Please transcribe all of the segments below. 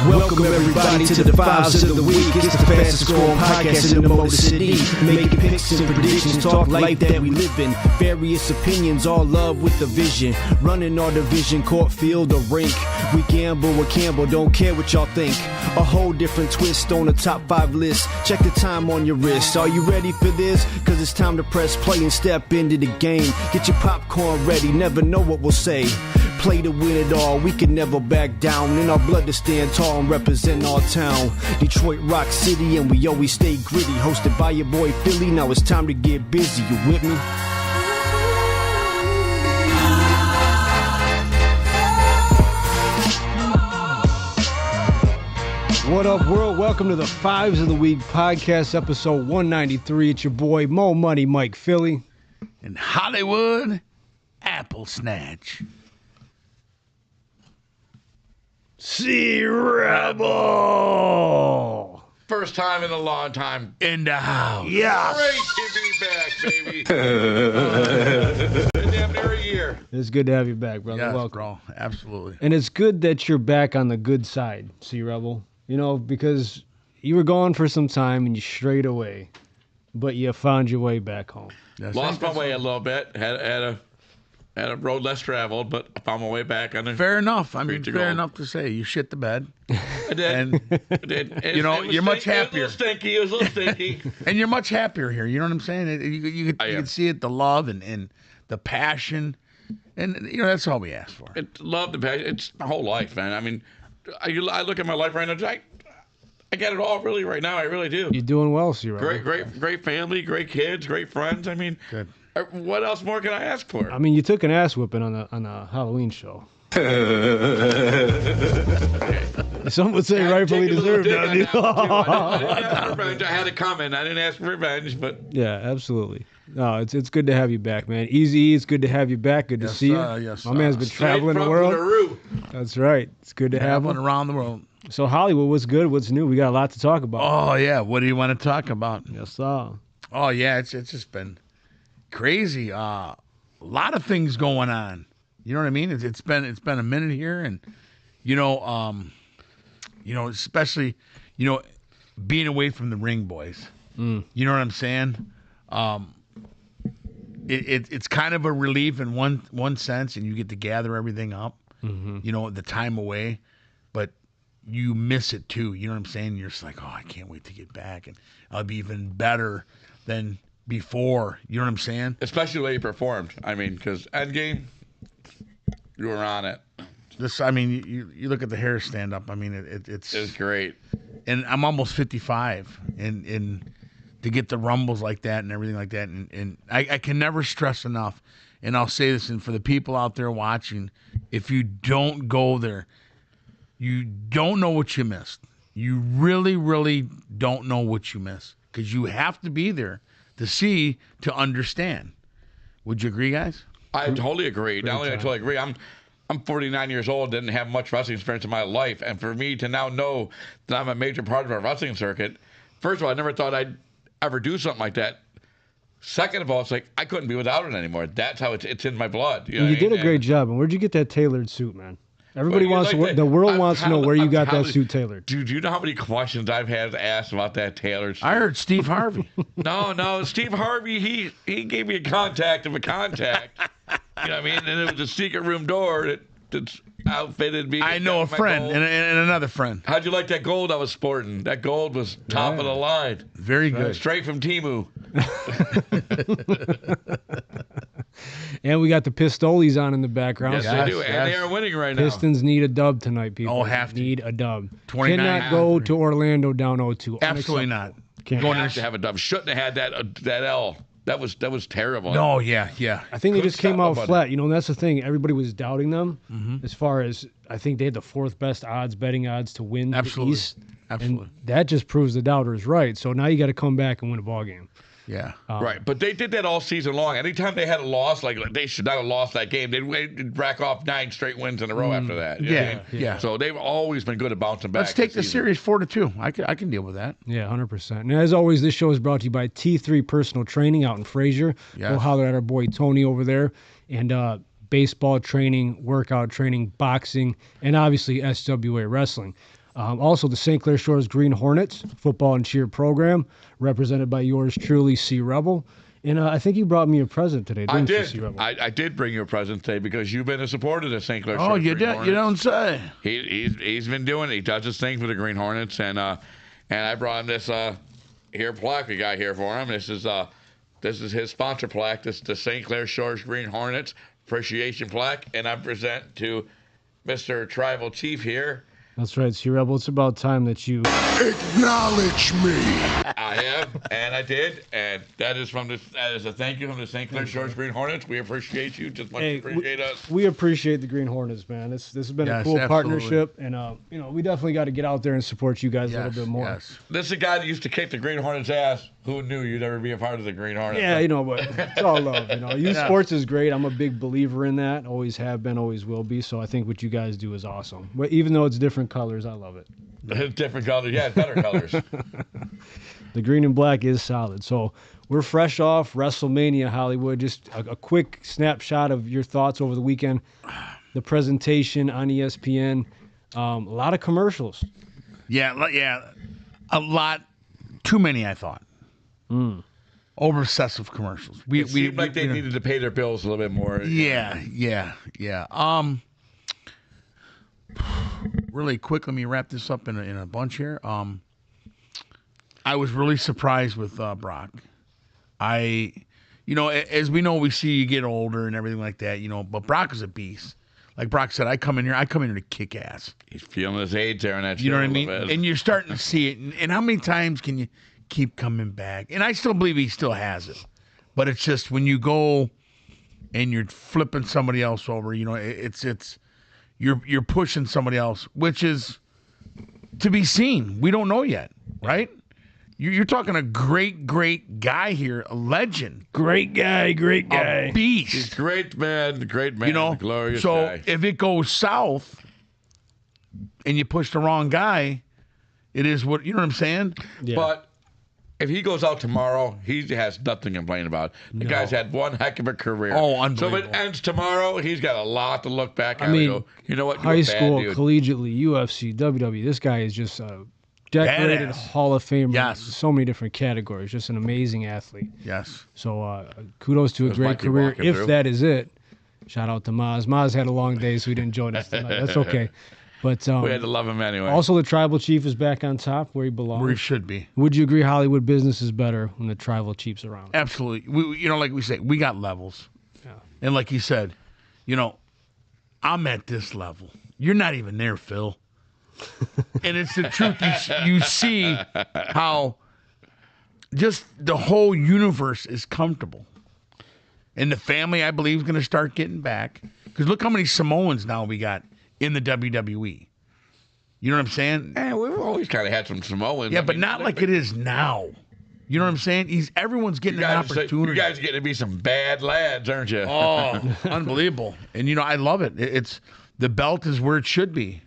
Welcome everybody to the Fives of the Week. It's the fastest growing podcast in the Motor City. Making picks and predictions, talk life that we live in. Various opinions, all love with the vision. Running our division, court, field, or rink. We gamble with Campbell, don't care what y'all think. A whole different twist on the top 5 list. Check the time on your wrist. Are you ready for this? Cause it's time to press play and step into the game. Get your popcorn ready, never know what we'll say. Play to win it all, we can never back down. In our blood to stand tall and represent our town. Detroit Rock City and we always stay gritty. Hosted by your boy Fillie, now it's time to get busy. You with me? What up, world? Welcome to the Fives of the Week podcast, episode 193. It's your boy Mo Money Mike Fillie. In Hollywood, Apple Snatch. C Rebel. First time in a long time. In the house. Yeah. Great to be back, baby. Damn near a year. It's good to have you back, brother. Yes, Welcome. bro. Absolutely. And it's good that you're back on the good side, C Rebel. You know, because you were gone for some time and you strayed away, but you found your way back home. Yes, Lost my way a little bit. Had a road less traveled, but I found my way back on the. Fair enough. I mean, Street to fair gold. enough to say. You shit the bed. I did. And, I did. you know, you're much happier. It was a little stinky. And you're much happier here. You know what I'm saying? You I am. can see it, the love and the passion. And, you know, that's all we ask for. Love the passion. It's my whole life, man. I mean, I look at my life right now. I got it all really right now. I really do. You're doing well, C Rebel. Great family, great kids, great friends. I mean, Good. What else more can I ask for? I mean, you took an ass whooping on a Halloween show. Some would say rightfully deserved. I didn't ask for revenge. I had it coming. I didn't ask for revenge, but Yeah, absolutely. No, it's good to have you back, man. Easy, it's good to have you back. Good to Yes, see you. yes, My man's been traveling the world. That's right. It's good to have Traveling him. around the world. So Hollywood, what's good? What's new? We got a lot to talk about. Oh, yeah. What do you want to talk about? Yes, sir. Oh, yeah. It's just been crazy. A lot of things going on. You know what I mean? It's been a minute here, and especially being away from the ring boys. You know what I'm saying? It's kind of a relief in one sense, and you get to gather everything up. You know, the time away, but you miss it too. You know what I'm saying? You're just like, oh, I can't wait to get back, and I'll be even better than before. You know what I'm saying? especially the way you performed. I mean, because Endgame, you were on it. You look at the hair stand up. I mean, it's It was great. and I'm almost 55, and to get the rumbles like that and everything like that, and I can never stress enough, and I'll say this, and for the people out there watching, if you don't go there, you don't know what you missed. You really, really don't know what you missed, because you have to be there to see, to understand. Would you agree, guys? I totally agree. Not only I totally agree. I'm 49 years old, didn't have much wrestling experience in my life, and for me to now know that I'm a major part of our wrestling circuit, first of all, I never thought I'd ever do something like that. Second of all, it's like I couldn't be without it anymore. That's how it's in my blood. You know You what I did mean? a great job. And where'd you get that tailored suit, man? Everybody Well, wants you like to. that- The world I'm wants to know telling- where you I'm got that telling- suit tailored. Do you know how many questions I've had asked about that tailored suit? I heard Steve Harvey. No. Steve Harvey, he gave me a contact of a contact. You know what I mean? And it was a secret room door that's outfitted me. I know a My friend gold. and another friend. How'd you like that gold I was sporting? That gold was top of the line. Very good. Straight from Temu. And we got the Pistoles on in the background. Yes, Yes, they do. yes. And they are winning right now. Pistons need a dub tonight, people. Oh, have to. Need a dub. 29. Cannot go to Orlando down 0-2. Absolutely not. Can't. Going have to have a dub. Shouldn't have had that L. That was terrible. No, yeah. I think they Couldn't just came stop out nobody. flat. You know, and that's the thing. Everybody was doubting them as far as I think they had the 4th best betting odds to win Absolutely. the East. Absolutely. And that just proves the doubters right. So now you got to come back and win a ball game. Yeah. Right, but they did that all season long. Anytime they had a loss, like they should not have lost that game. They'd rack off 9 straight wins in a row after that. You know what I Yeah, mean? yeah. So they've always been good at bouncing back. Let's take the this season. series 4-2. I can deal with that. Yeah, 100%. And as always, this show is brought to you by T3 Personal Training out in Fraser. Yes. Go holler at our boy Tony over there. And baseball training, workout training, boxing, and obviously SWA wrestling. Also, the St. Clair Shores Green Hornets football and cheer program, represented by yours truly, C. Rebel. And I think you brought me a present today, didn't you, C. Rebel? I did bring you a present today because you've been a supporter of the St. Clair. Oh, you did? You don't say. He's been doing it. He does his thing for the Green Hornets, and I brought him this here plaque we got here for him. This is his sponsor plaque. This is the St. Clair Shores Green Hornets appreciation plaque, and I present to Mr. Tribal Chief here. That's right, C. Rebel. It's about time that you acknowledge me. I have, and I did, and that is a thank you from the St. Clair Shores Green Hornets. We appreciate you just much appreciate us. We appreciate the Green Hornets, man. This has been a cool partnership, and we definitely got to get out there and support you guys a little bit more. Yes. This is a guy that used to kick the Green Hornets' ass. Who knew you'd ever be a part of the Green Hornets? Yeah, but it's all love. Youth sports is great. I'm a big believer in that. Always have been, always will be. So I think what you guys do is awesome. But even though it's different colors, I love it. Different colors, yeah, better colors. The green and black is solid. So we're fresh off WrestleMania, Hollywood. Just a quick snapshot of your thoughts over the weekend. The presentation on ESPN. A lot of commercials. Yeah, a lot. Too many, I thought. Over-obsessive commercials. It seemed like they needed to pay their bills a little bit more. Yeah. Really quick, let me wrap this up in a bunch here. I was really surprised with Brock. As we know, we see you get older and everything like that, but Brock is a beast. Like Brock said, I come in here to kick ass. He's feeling his age there in that You know what I mean? And you're starting to see it. And how many times can you keep coming back? And I still believe he still has it. But it's just when you go and you're flipping somebody else over, you're pushing somebody else, which is to be seen. We don't know yet, right? You're talking a great guy here, a legend. Great guy. A beast. He's great man, glorious so guy. If it goes south and you push the wrong guy, it is what, you know what I'm saying? Yeah. But if he goes out tomorrow, he has nothing to complain about. The guy's had one heck of a career. Oh, unbelievable. So if it ends tomorrow, he's got a lot to look back at and go, you know what? High school, collegiately, UFC, WWE, this guy is just decorated Badass. Hall of Fame. Yes. So many different categories. Just an amazing athlete. Yes. So kudos to a great Mikey career, walking if through. that is it. Shout out to Maz. Maz had a long day, so he didn't join us tonight. That's okay. But we had to love him anyway. Also, the Tribal Chief is back on top where he belongs. Where he should be. Would you agree Hollywood business is better when the Tribal Chief's around? Absolutely. Like we say, we got levels. Yeah. And like you said, I'm at this level. You're not even there, Phil. And it's the truth. You see how just the whole universe is comfortable. And the family, I believe, is going to start getting back. Because look how many Samoans now we got in the WWE. You know what I'm saying? We've always kind of had some Samoans. Yeah, but not like it is now. You know what I'm saying? Everyone's getting an opportunity. You guys are getting to be some bad lads, aren't you? Oh, unbelievable. And, I love it. It's the belt is where it should be.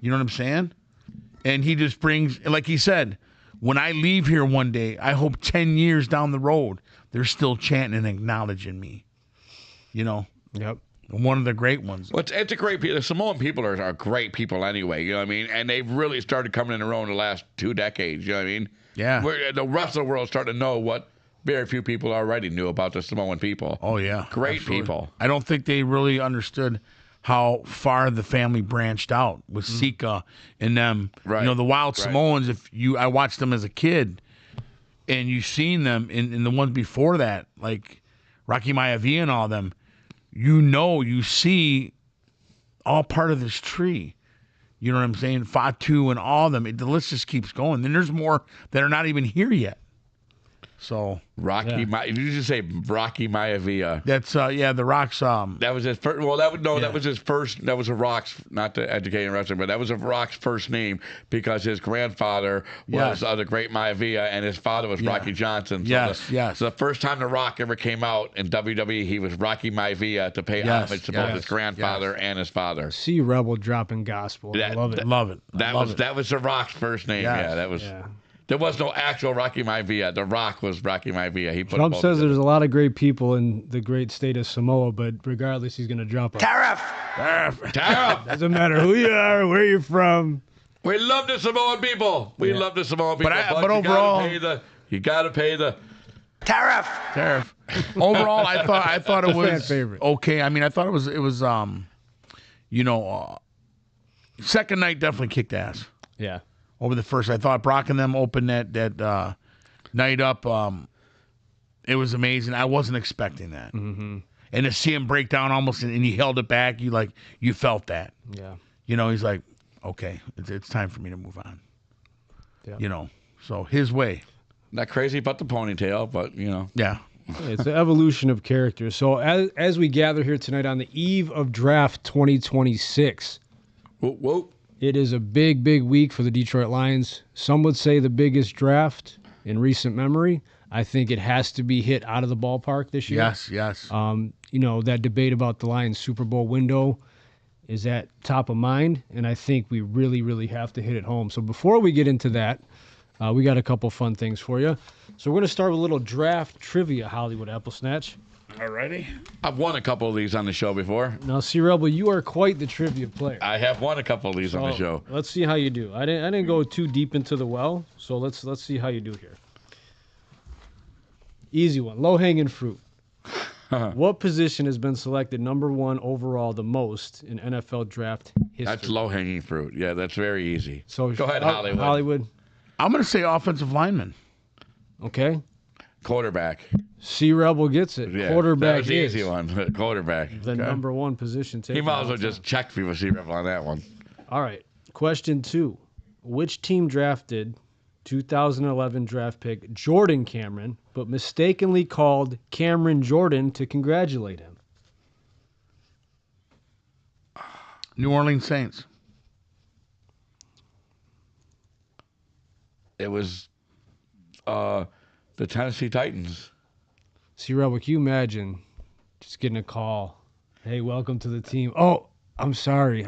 You know what I'm saying? And he just brings, like he said, when I leave here one day, I hope 10 years down the road, they're still chanting and acknowledging me. Yep. One of the great ones. Well, it's a great people. The Samoan people are great people anyway. You know what I mean? And they've really started coming in their own in the last 2 decades. You know what I mean? Yeah. The rest of the world starting to know what very few people already knew about the Samoan people. Oh, yeah. Great Absolutely. people. I don't think they really understood how far the family branched out with Sika and them. Right. The Wild Samoans, I watched them as a kid, and you've seen them in the ones before that, like Rocky Maivia and all them, you see all part of this tree. You know what I'm saying? Fatu and all of them. The list just keeps going. Then there's more that are not even here yet. So Did you just say Rocky Maivia? that's the Rock's That was his first. Well, that was his first. That was a Rock's, not to educate in wrestling, but that was a Rock's first name because his grandfather was the great Maivia and his father was Rocky Johnson. So yes. So the first time the Rock ever came out in WWE, he was Rocky Maivia to pay homage to both his grandfather and his father. See Rebel dropping gospel. I love it. Love it. That was the Rock's first name. Yes. Yeah, that was. Yeah. There was no actual Rocky Maivia. The Rock was Rocky Maivia. He put Trump says there's a lot of great people in the great state of Samoa, but regardless, he's going to drop a Tariff. Doesn't matter who you are, where you're from. We love the Samoan people. We love the Samoan people. But overall, you got to pay the tariff. Overall, I thought it was fan favorite. okay. I mean, I thought it was second night definitely kicked ass Yeah. over the first. I thought Brock and them opened that night up. It was amazing. I wasn't expecting that. Mm-hmm. And to see him break down almost and he held it back, you felt that. Yeah. He's like, okay, it's time for me to move on. Yeah. So his way. Not crazy about the ponytail, but Yeah. It's an evolution of character. So as we gather here tonight on the eve of draft 2026, whoa. it is a big, big week for the Detroit Lions. Some would say the biggest draft in recent memory. I think it has to be hit out of the ballpark this year. Yes. That debate about the Lions Super Bowl window is at top of mind, and I think we really, really have to hit it home. So before we get into that, we got a couple fun things for you. So we're going to start with a little draft trivia, Hollywood Apple Snatch. Alrighty. I've won a couple of these on the show before. Now, C. Rebel, you are quite the trivia player. I have won a couple of these on the show. Let's see how you do. I didn't go too deep into the well, so let's see how you do here. Easy one, low-hanging fruit. What position has been selected number 1 overall the most in NFL draft history? That's low-hanging fruit. Yeah, that's very easy. So go ahead, Hollywood. Hollywood. I'm going to say offensive lineman. Okay. Quarterback. C. Rebel gets it. Yeah, Quarterback that was the is easy one. Quarterback. the number 1 position taken. He might as all well the just time. check for C-Rep on that one. All right. Question 2. Which team drafted 2011 draft pick Jordan Cameron, but mistakenly called Cameron Jordan to congratulate him? New Orleans Saints. It was the Tennessee Titans. See, Rebel, can you imagine just getting a call? Hey, welcome to the team. Oh, I'm sorry.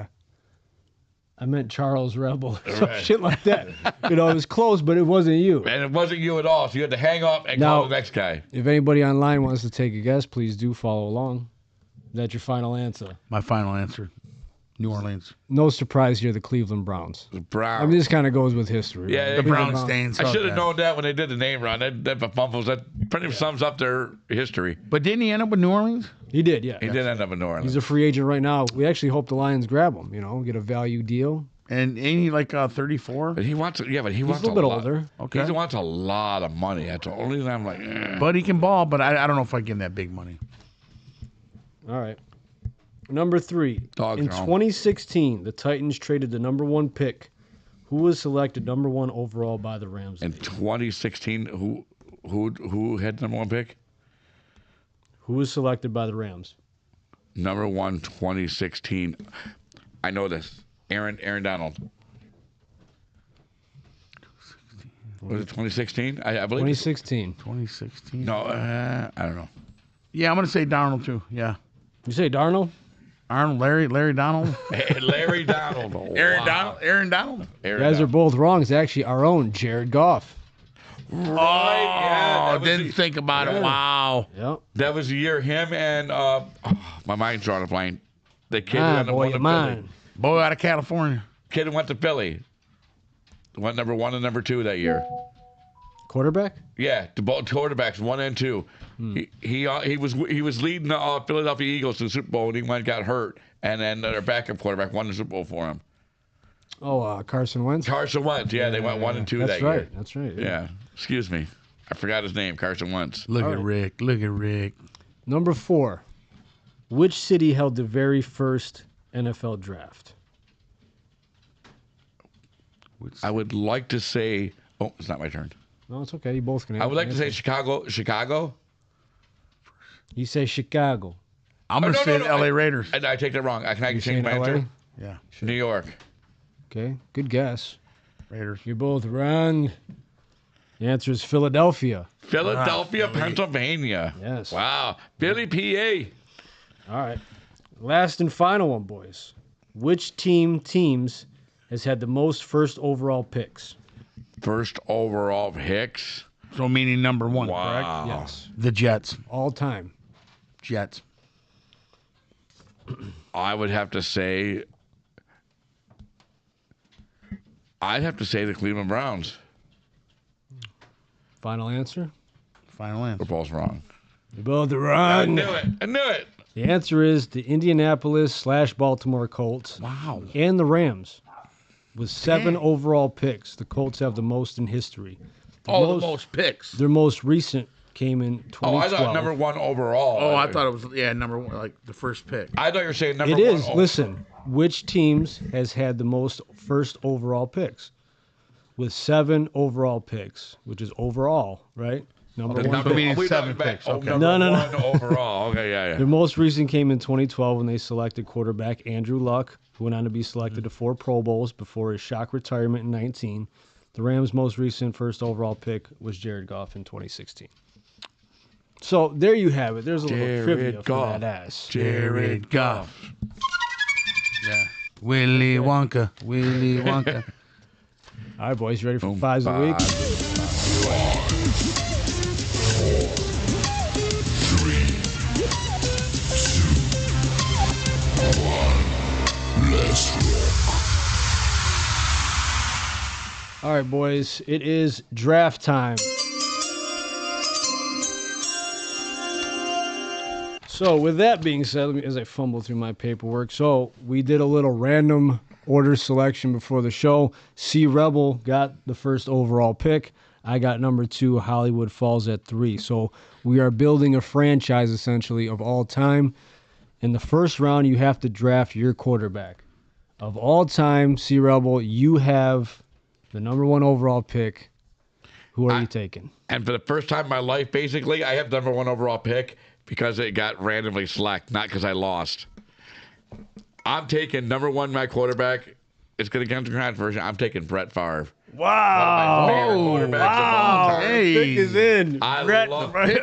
I meant Charles Rebel. Right. Shit like that. It was close, but it wasn't you. And it wasn't you at all, so you had to hang up and Now- call the next guy. If anybody online wants to take a guess, please do follow along. Is that your final answer? My final answer. New Orleans. No surprise here, the Cleveland Browns. The Browns. I mean, this kind of goes with history. Yeah, right? the Brown Browns. stains. I should have known that when they did the name run. That fumbles. That pretty much sums up their history. But didn't he end up with New Orleans? He did, yeah. He did end up in New Orleans. He's a free agent right now. We actually hope the Lions grab him, get a value deal. And ain't he like 34? But he wants, He's a wants little bit lot. older. Okay. He wants a lot of money. That's the only thing I'm like. But he can ball, but I don't know if I give him that big money. All right. Number 3. Dog In throw. 2016, the Titans traded the number 1 pick. Who was selected number 1 overall by the Rams? In 2016, who had number 1 pick? Who was selected by the Rams? Number 1, 2016. I know this. Aaron Donald. Was it 2016? I believe. 2016. 2016. No, I don't know. Yeah, I'm going to say Darnold too. Yeah. You say Darnold? Arnold, Larry Donald. Hey, Larry Donald. Aaron Wow. Donald. Aaron Donald. Aaron You guys are Donald. both wrong. It's actually our own Jared Goff. Yeah, Oh, that was didn't the- think about it. Yeah. Wow. Yep. That was the year him and my mind's drawing a blank. The kid who Ah, went to boy, won your to Philly. mind. Boy out of California. Kid who went to Philly. Went number 1 and number 2 that year. Quarterback? Yeah, the both quarterbacks 1 and 2. He was leading the Philadelphia Eagles to the Super Bowl and he went and got hurt, and then their backup quarterback won the Super Bowl for him. Oh, Carson Wentz? Carson Wentz. Yeah, they went 1 and 2 That's that right. year. That's right. Yeah, excuse me, I forgot his name. Carson Wentz. Look All at right. Rick. Look at Rick. Number 4. Which city held the very first NFL draft? I would like to say. Oh, it's not my turn. No, it's okay. You both can I would like to say answer. Chicago. You say Chicago. I'm going to no, say no, the LA Raiders. I take that wrong. I can You change saying my LA? answer. Yeah. New York. Okay, good guess. Raiders. You're both wrong. The answer is Philadelphia. Philadelphia, Pennsylvania. Yes. Wow. Billy PA. All right. Last and final one, boys. Which teams has had the most first overall picks? First overall Hicks. So meaning number 1, correct? Wow. Yes. The Jets. All time. Jets. I would have to say I'd have to say the Cleveland Browns. Final answer? Final answer. We're both wrong. You're both I wrong. knew it. I knew it. The answer is the Indianapolis/Baltimore Colts Wow. and the Rams with 7 overall picks. The Colts have the most in history. The most picks. Their most recent came in 2012. Oh, I thought number 1 overall. Oh, I thought it was number 1, like the first pick. I thought you were saying number It 1. is. Listen, which teams has had the most first overall picks? With 7 overall picks, which is overall, right? Number one. number- meaning we 7 thought picks, oh, okay. number No. 1 overall. Okay, yeah. Their most recent came in 2012 when they selected quarterback Andrew Luck, who went on to be selected to 4 Pro Bowls before his shock retirement in 19. The Rams' most recent first overall pick was Jared Goff in 2016. So there you have it. There's a little Jared trivia Goff. for that ass. Jared Goff. Yeah. Willy Wonka. Willy Wonka. All right, boys, you ready for fives of the week? All right, boys, it is draft time. So, with that being said, as I fumble through my paperwork, so we did a little random order selection before the show. C Rebel got the first overall pick. I got number 2. Hollywood falls at 3. So, we are building a franchise essentially of all time. In the first round, you have to draft your quarterback. Of all time, C Rebel, you have the number 1 overall pick. Who are you taking? And for the first time in my life, basically, I have number 1 overall pick because it got randomly selected, not because I lost. I'm taking number 1, my quarterback. It's going to come to controversy. I'm taking Brett Favre. Wow. One of my favorite quarterbacks of all time. Hey. Pick is in. I Brett love Favre.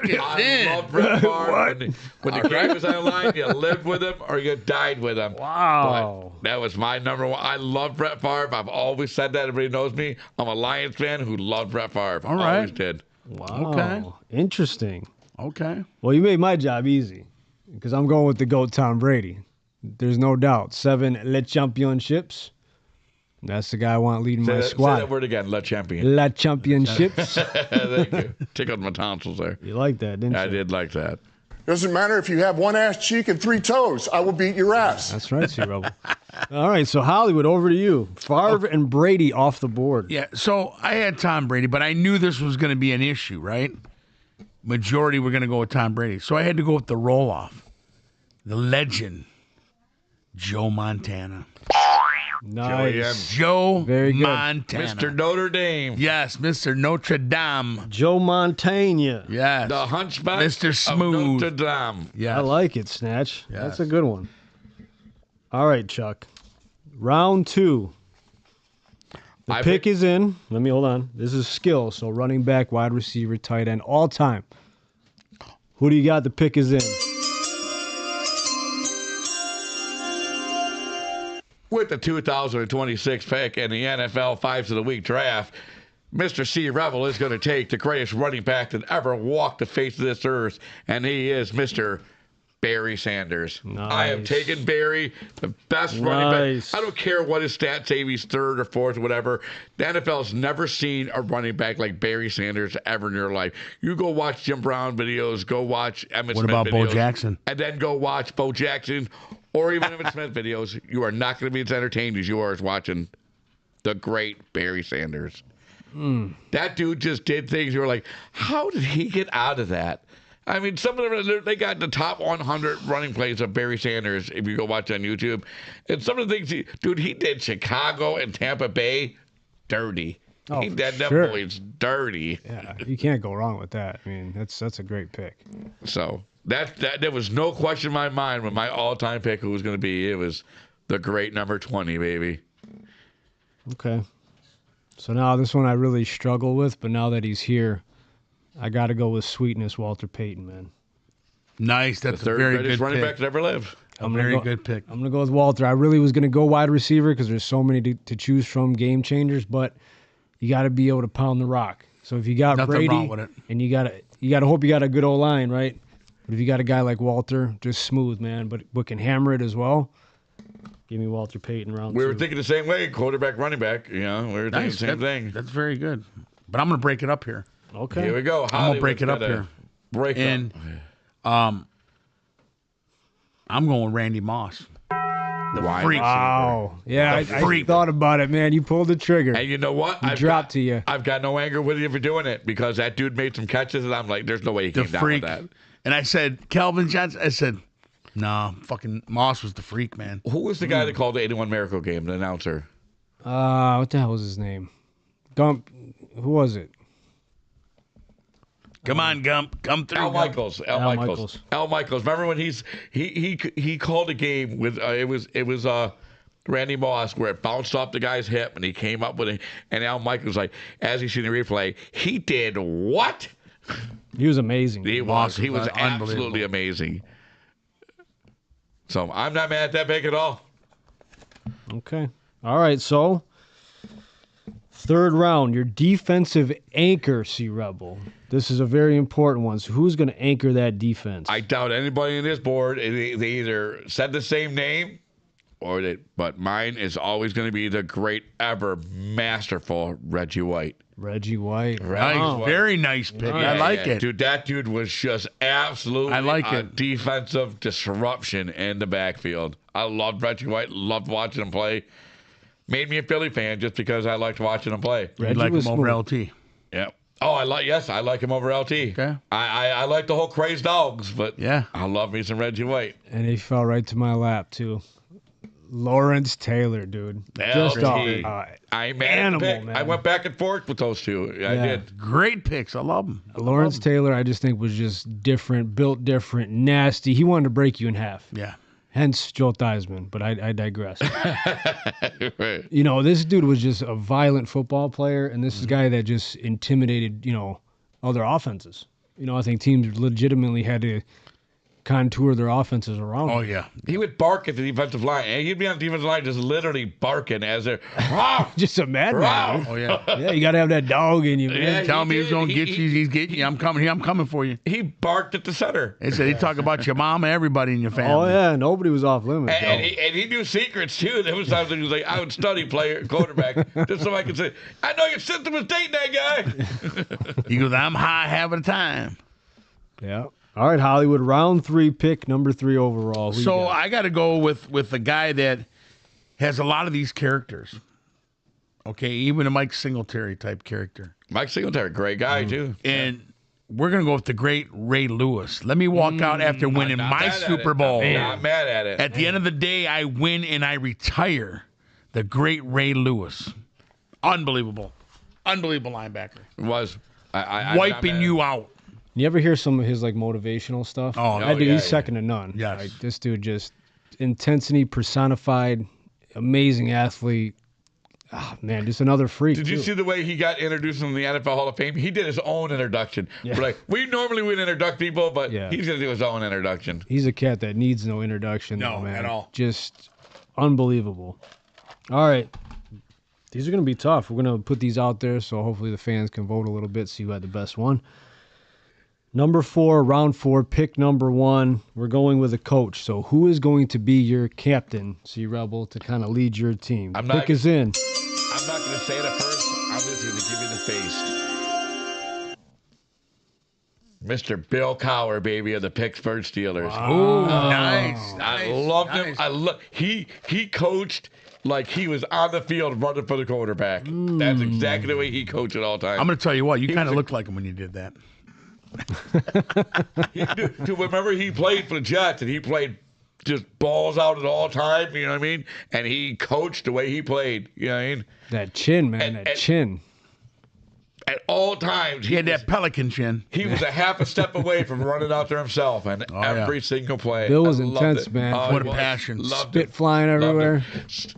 Brett Favre. When the game was on the line, you lived with him or you died with him. Wow. But that was my number 1. I love Brett Favre. I've always said that. Everybody knows me. I'm a Lions fan who loved Brett Favre. All right. Always did. Wow. Okay. Interesting. Okay. Well, you made my job easy because I'm going with the GOAT Tom Brady. There's no doubt. 7 Le Championships. That's the guy I want leading my Say squad. that word again. Le Champion. Le Championships. Thank you. Tickled my tonsils there. You like that, didn't you? I did like that. Doesn't matter if you have 1 ass cheek and 3 toes. I will beat your ass. That's right, C-Rebel. All right, so Hollywood, over to you. Favre and Brady off the board. Yeah, so I had Tom Brady, but I knew this was going to be an issue, right? Majority were going to go with Tom Brady. So I had to go with the roll-off. The legend, Joe Montana. Nice. Joe Very good. Montana. Mr. Notre Dame. Yes, Mr. Notre Dame. Joe Montana. Yes. The Hunchback Mr. of Smooth. Notre Dame. Yes. I like it, Snatch. Yes. That's a good one. All right, Chuck. Round 2. The pick is in. Let me hold on. This is skill, so running back, wide receiver, tight end, all time. Who do you got? The pick is in. With the 2026 pick in the NFL Fives of the Week draft, Mr. C. Rebel is going to take the greatest running back that ever walked the face of this earth, and he is Mr. Barry Sanders. Nice. I have taken Barry, the best running Nice. back. I don't care what his stats say, he's 3rd or 4th or whatever. The NFL's never seen a running back like Barry Sanders ever in your life. You go watch Jim Brown videos, go watch Emmitt What Smith about Bo videos, Jackson? and then go watch Bo Jackson or even Emmitt Smith videos. You are not going to be as entertained as you are as watching the great Barry Sanders. That dude just did things you were like, how did he get out of that? I mean, some of them, they got the top 100 running plays of Barry Sanders if you go watch on YouTube. And some of the things, he did Chicago and Tampa Bay dirty. Oh, He did them sure. boys dirty. Yeah, you can't go wrong with that. I mean, that's a great pick. So that there was no question in my mind when my all-time pick who was going to be. It was the great number 20, baby. Okay. So now this one I really struggle with, but now that he's here, I got to go with Sweetness, Walter Payton, man. Nice. The That's a third very greatest good running pick. back that ever lived. A very good pick. I'm going to go with Walter. I really was going to go wide receiver because there's so many to choose from, game changers, but you got to be able to pound the rock. So if you got Nothing Brady, wrong with it. and you got to hope you got a good O-line, right? But if you got a guy like Walter, just smooth, man, but can hammer it as well, Give me Walter Payton round We 2. were thinking the same way, quarterback, running back. We were thinking the same thing. That's very good. But I'm going to break it up here. Okay. Here we go. I'm going to break it up Hollywood's here. Break And I'm going Randy Moss. The freak. Wow. Yeah, I freak. thought about it, man. You pulled the trigger. And you know what? Dropped to you. I've got no anger with you for doing it because that dude made some catches, and I'm like, there's no way he The came down freak. with that. And I said, Calvin Johnson. I said, nah, fucking Moss was the freak, man. Who was the guy that called the 81 Miracle game, the announcer? What the hell was his name? Gump. Who was it? Come on, Gump. Come through. Al Gump. Michaels. Al Michaels. Al Michaels. Remember when he called a game with it was Randy Moss where it bounced off the guy's hip and he came up with it, and Al Michaels like, as you see in the replay, he did what? He was amazing. He was unbelievable. absolutely amazing. So I'm not mad at that pick at all. Okay. All right, so third round, your defensive anchor, C Rebel. This is a very important one. So who's going to anchor that defense? I doubt anybody in this board, they either said the same name or but mine is always going to be the great ever masterful Reggie White. Reggie White. Nice. Wow. Very nice pick. Yeah, I like yeah. it. Dude, that dude was just absolutely I like a it. defensive disruption in the backfield. I loved Reggie White, loved watching him play. Made me a Philly fan just because I liked watching him play. You Reggie like was him over smooth. LT. Yeah. Oh, I like him over LT. Okay. I like the whole crazed dogs, but Yeah. I love me some Reggie White. And he fell right to my lap, too. Lawrence Taylor, dude. Just LT. a I'm mad at the animal, pick. man. I went back and forth with those two. I Yeah. did. Great picks. I love them. Lawrence Taylor, I just think was just different, built different, nasty. He wanted to break you in half. Yeah. Hence Joe Theismann, but I digress. Right. You know, this dude was just a violent football player, and this is a guy that just intimidated, other offenses. I think teams legitimately had to contour their offenses around him. Oh, yeah. He would bark at the defensive line. And he'd be on the defensive line just literally barking as they're, "Rah! Just a madman. Rah!" dude. Oh, yeah. Yeah, you got to have that dog in you, man. Yeah, Tell he me he's did. going to get you. He's getting you. I'm coming here. I'm coming for you. He barked at the center. They said he talk about your mom and everybody in your family. Oh, yeah, nobody was off limits. And he knew secrets too. There was times when he was like, I would study quarterback, just so I could say, I know your sister was dating that guy. He goes, I'm high having a time. Yeah. All right, Hollywood, round 3 pick, number 3 overall. Who you So got? I got to go with the guy that has a lot of these characters. Okay, even a Mike Singletary type character. Mike Singletary, great guy too. And we're going to go with the great Ray Lewis. Let me walk out after winning Not my mad at Super it. Bowl. Not mad at it. At the end of the day, I win and I retire the great Ray Lewis. Unbelievable. Unbelievable linebacker. Was I Wiping you out. You ever hear some of his motivational stuff? Oh, that dude, yeah, he's yeah. second to none. Yes. Like, this dude just intensity personified, amazing athlete. Oh, man, just another freak. Did you too. see the way he got introduced in the NFL Hall of Fame? He did his own introduction. Yeah. We're like, we normally would introduct people, but Yeah. he's gonna do his own introduction. He's a cat that needs no introduction. No, though, man. at all. Just unbelievable. All right. These are going to be tough. We're going to put these out there, so hopefully the fans can vote a little bit, see who had the best one. Number 4, round 4, pick number 1. We're going with a coach. So who is going to be your captain, C Rebel, to kind of lead your team? I'm Pick not- is in. I'm not gonna say it at first. I'm just gonna give you the face. Mr. Bill Cowher, baby, of the Pittsburgh Steelers. Oh, nice. I loved him. He coached like he was on the field running for the quarterback. That's exactly the way he coached at all times. I'm going to tell you what, you He kind of was a- looked like him when you did that. Remember, he played for the Jets and he played just balls out at all time. You know what I mean? And he coached the way he played. You know what I mean? That chin, man, that chin. At all times, He had that pelican chin. he was a half a step away from running out there himself, and yeah. every single play. Bill was I loved intense, it. man. Oh, What he a was. passion. Loved Spit it. flying Loved everywhere. it.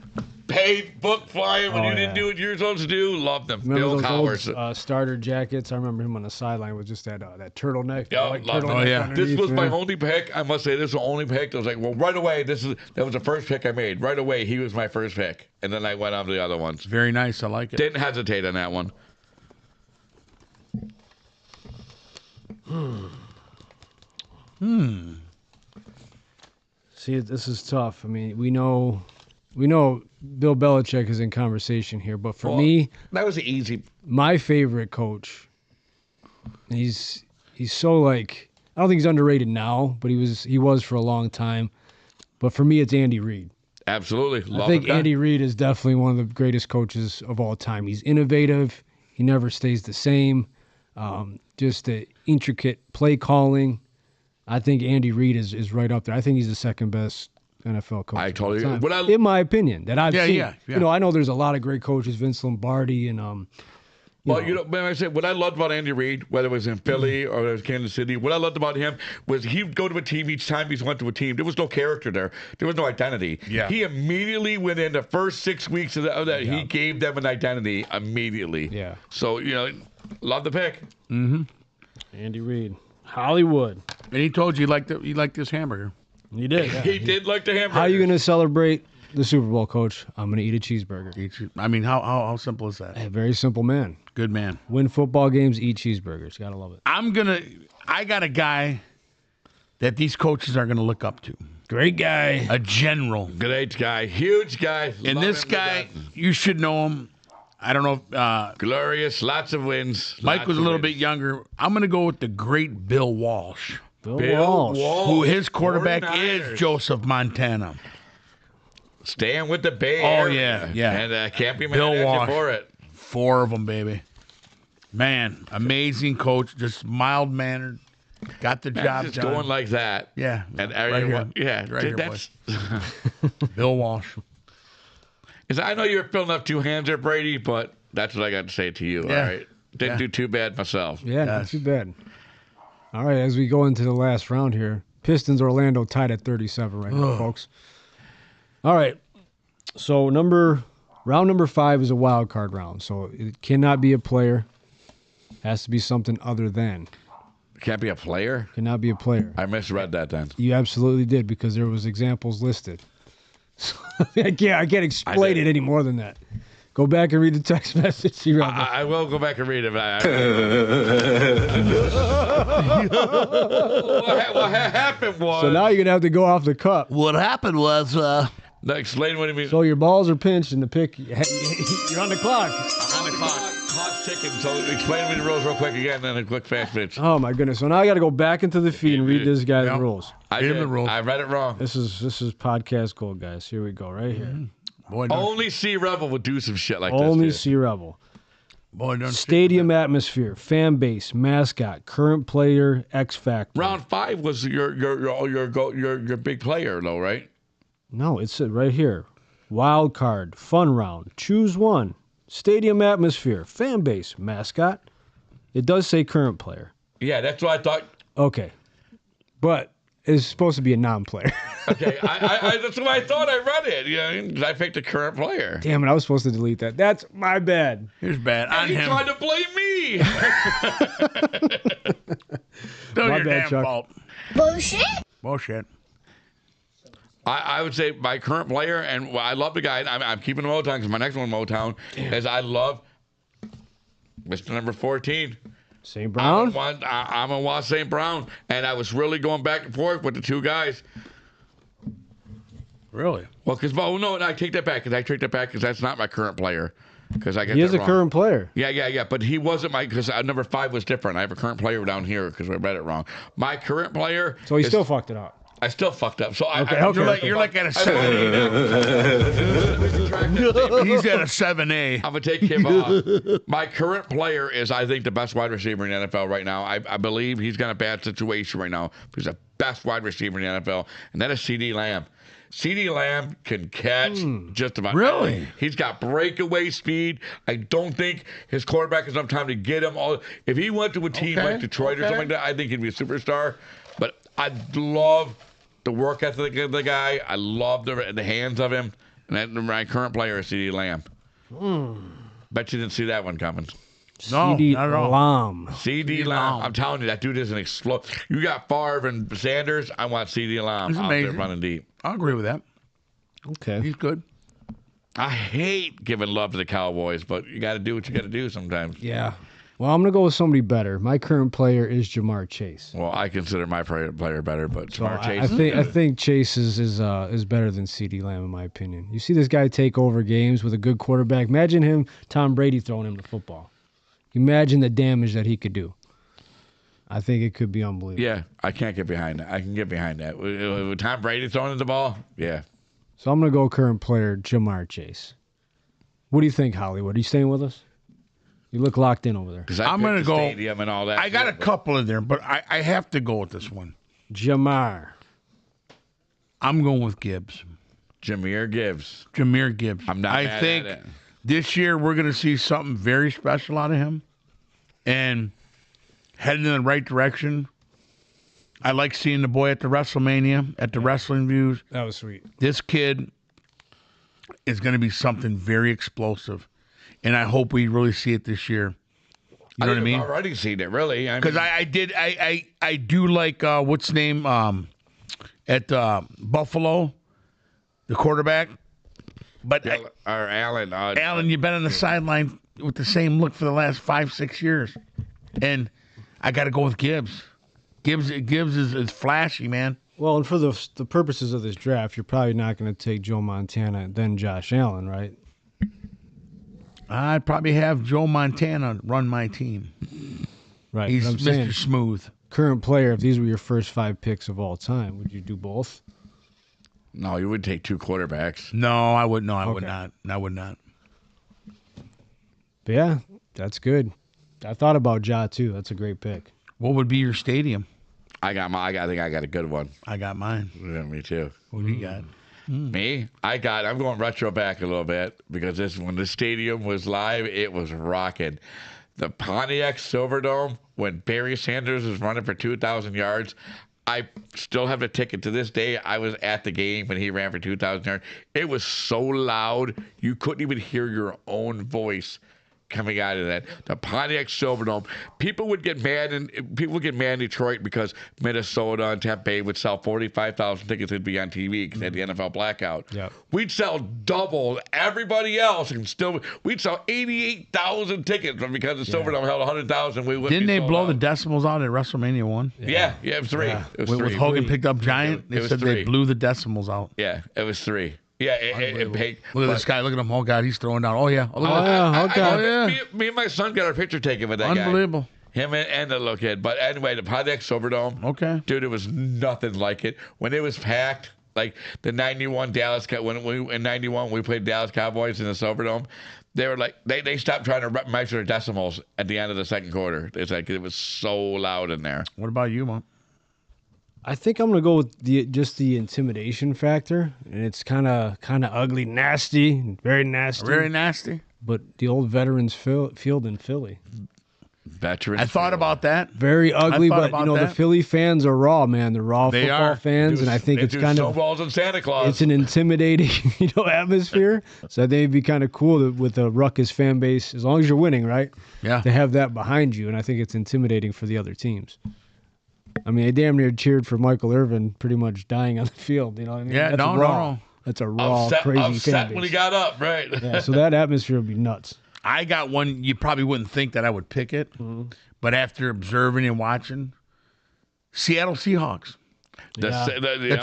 Paid book flying when Oh, you didn't yeah. do what you were supposed to do. Loved him. Remember Bill those Cowher. old starter jackets? I remember him on the sideline with just that turtleneck. Yeah, white loved him. turtleneck Oh, yeah. This underneath, was my man. only pick. I must say, this was the only pick. I was like, well, right away, that was the first pick I made. Right away, he was my first pick, and then I went on to the other ones. Very nice. I like it. Didn't hesitate on that one. See, this is tough. I mean, we know we know Bill Belichick is in conversation here, but for me, that was easy. my favorite coach, he's so like, I don't think he's underrated now, but he was for a long time. But for me, it's Andy Reid. Absolutely. I think Andy Reid is definitely one of the greatest coaches of all time. He's innovative. He never stays the same. Just the intricate play calling. I think Andy Reid is right up there. I think he's the second best NFL coach. I totally agree. In my opinion, that I've seen. Yeah. You know, I know there's a lot of great coaches, Vince Lombardi and when I say what I loved about Andy Reid, whether it was in Philly or it was Kansas City, what I loved about him was he'd go to a team each time he went to a team. There was no character there. There was no identity. Yeah. He immediately went in the first 6 weeks of that. He gave them an identity immediately. Yeah. So, love the pick. Andy Reid. Hollywood. And he told you he liked this hamburger. He did. Yeah. He did like the hamburger. How are you going to celebrate the Super Bowl, Coach? I'm going to eat a cheeseburger. I mean, how simple is that? A very simple man. Good man. Win football games, eat cheeseburgers. Gotta love it. I got a guy that these coaches are gonna look up to. Great guy. A general. Great guy. Huge guy. And Love this him to guy, death. you should know him. I don't know if Glorious. Lots of wins. Mike Lots was a of little wins. bit younger. I'm gonna go with the great Bill Walsh. Bill Bill Walsh. Walsh. Who his quarterback 49ers. is Joseph Montana. Staying with the Bay Oh, Area. yeah. And can't be mad Bill at you Walsh. for it. 4 of them, baby. Man, amazing coach, just mild mannered, got the job Just done. going like that. Yeah, And right everyone, here. yeah, Right here, that's. Bill Walsh. I know you're filling up 2 hands there, Brady, but that's what I got to say to you. Yeah. All right, didn't do too bad myself. Yeah, not Yes. too bad. All right, as we go into the last round here, Pistons Orlando tied at 37 right now, folks. All right, so round number 5 is a wild card round, so it cannot be a player. Has to be something other than. Can't be a player. Cannot be a player. I misread that then. You absolutely did because there was examples listed. So, I can't explain it any more than that. Go back and read the text message. See right there. I will go back and read it. But what happened was. So now you're gonna have to go off the cup. What happened was, Now explain what you mean. So your balls are pinched and the pick. You're on the clock. On the clock's ticking. So explain me the rules real quick again, then a quick fast pitch. Oh my goodness! So now I got to go back into the feed and read this guy's rules. I Read did. the rules. I read it wrong. This is podcast gold, guys. Here we go, right here. boy, don't, Only C Rebel would do some shit like Only this. Sea Rebel. boy, don't Stadium atmosphere, fan base, mascot, current player, X factor. Round 5 was your big player though, right? No, it's right here. Wild card, fun round. Choose one. Stadium atmosphere, fan base, mascot. It does say current player. Yeah, that's what I thought. Okay, but it's supposed to be a non-player. Okay, I that's what I thought. I read it. Yeah, I picked the current player. Damn it! I was supposed to delete that. That's my bad. Here's bad on He him. tried to blame me. Don't My your bad, damn Chuck. fault. Bullshit. Bullshit. I would say my current player, and I love the guy. I'm keeping the Motown because my next one, Motown, is I love Mr. Number 14. St. Brown. I'm a Watch St. Brown, and I was really going back and forth with the 2 guys. Really? Well, no, I take that back because that's not my current player. Because I get He is that a wrong. current player. Yeah. But he wasn't because number 5 was different. I have a current player down here because I read it wrong. My current player. So he is- still fucked it up. I still fucked up. So Okay. You're like at a I'm 7. He's at a 7A. gonna take him off. My current player is, I think, the best wide receiver in the NFL right now. I believe he's got a bad situation right now. He's the best wide receiver in the NFL, and that is C.D. Lamb. C.D. Lamb can catch just about Really? anything. He's got breakaway speed. I don't think his quarterback has enough time to get him all. If he went to a team Okay, like Detroit or okay. something like that, I think he'd be a superstar. But I love the work ethic of the guy. I love the hands of him. And my current player is C.D. Lamb. Bet you didn't see that one coming. No, CD not at all. Lamb. C.D. Lamb. I'm telling you, that dude is an explode. You got Favre and Sanders. I want C.D. Lamb He's out there amazing. running deep. I'll agree with that. Okay. He's good. I hate giving love to the Cowboys, but you got to do what you got to do sometimes. Yeah. Well, I'm going to go with somebody better. My current player is Jamar Chase. Well, I consider my player better, but Jamar Chase. I think Chase is better than CeeDee Lamb in my opinion. You see this guy take over games with a good quarterback. Imagine him, Tom Brady throwing him the football. Imagine the damage that he could do. I think it could be unbelievable. Yeah, I can't get behind that. I can get behind that. With Tom Brady throwing the ball, yeah. So I'm going to go current player Jamar Chase. What do you think, Hollywood? Are you staying with us? You look locked in over there. I'm going to go. Stadium and all that. I got a couple in there, but I have to go with this one. Jamar. I'm going with Gibbs. Jahmyr Gibbs. Jahmyr Gibbs. I'm not mad think at it. this year we're going to see something very special out of him and heading in the right direction. I like seeing the boy at the WrestleMania, at the Wrestling Views. That was sweet. This kid is going to be something very explosive, and I hope we really see it this year. You know what I mean? I've already seen it, really. Because I do like what's his name at Buffalo, the quarterback. But Allen. Allen, you've been on the sideline with the same look for the last 5-6 years, and I got to go with Gibbs. Gibbs is flashy, man. Well, and for the purposes of this draft, you're probably not going to take Joe Montana and then Josh Allen, right? I'd probably have Joe Montana run my team. Right. He's but I'm Mr. saying, Smooth. current player, if these were your first 5 picks of all time, would you do both? No, you would take 2 quarterbacks. No, I would. No, I would Okay. not. I would not. But yeah, that's good. I thought about Ja too. That's a great pick. What would be your stadium? I think I got a good one. I got mine. Yeah, me too. What do you got? Me? I'm going retro back a little bit because when the stadium was live, it was rocking. The Pontiac Silverdome, when Barry Sanders was running for 2,000 yards, I still have the ticket to this day. I was at the game when he ran for 2,000 yards. It was so loud, you couldn't even hear your own voice coming out of that. The Pontiac Silverdome. People would get mad in Detroit because Minnesota and Tampa Bay would sell 45,000 tickets and be on TV because they had the NFL blackout. Yep. We'd sell double everybody else and still we'd sell 88,000 tickets because the Silverdome held 100,000. We wouldn't Didn't be they sold blow out. the decimals out at WrestleMania 1? Yeah, it was 3. Yeah. It was When 3. Hogan picked up Giant, It they was said 3. they blew the decimals out. Yeah, it was 3. Yeah, it paid. Look at this guy. Look at him. Oh, God, he's throwing down. Oh, yeah. Oh, look Oh, at yeah. Okay. Oh, yeah. Me and my son got our picture taken with that guy. Unbelievable. Him and the little kid. But anyway, the Pontiac Silverdome. Okay. Dude, it was nothing like it. When it was packed, like the 91 Dallas, in 91, we played Dallas Cowboys in the Silverdome. They were like, they stopped trying to measure decimals at the end of the second quarter. It's like, it was so loud in there. What about you, Mom? I think I'm gonna go with the intimidation factor, and it's kind of ugly, nasty, very nasty. Very nasty. But the old Veterans Field in Philly, Veterans. I thought about that. very ugly. thought But about the that. Philly fans are raw, man. They're raw They football are. fans, and I think They it's do kind of snowballs and Santa Claus. it's an intimidating, atmosphere. So I think it'd be kind of cool with a ruckus fan base, as long as you're winning, right? Yeah. To have that behind you, and I think it's intimidating for the other teams. I mean, I damn near cheered for Michael Irvin pretty much dying on the field. You know what I mean? Yeah, That's no. That's a raw, crazy fan upset base. when he got up, right? Yeah, so that atmosphere would be nuts. I got one. You probably wouldn't think that I would pick it, but after observing and watching, Seattle Seahawks, The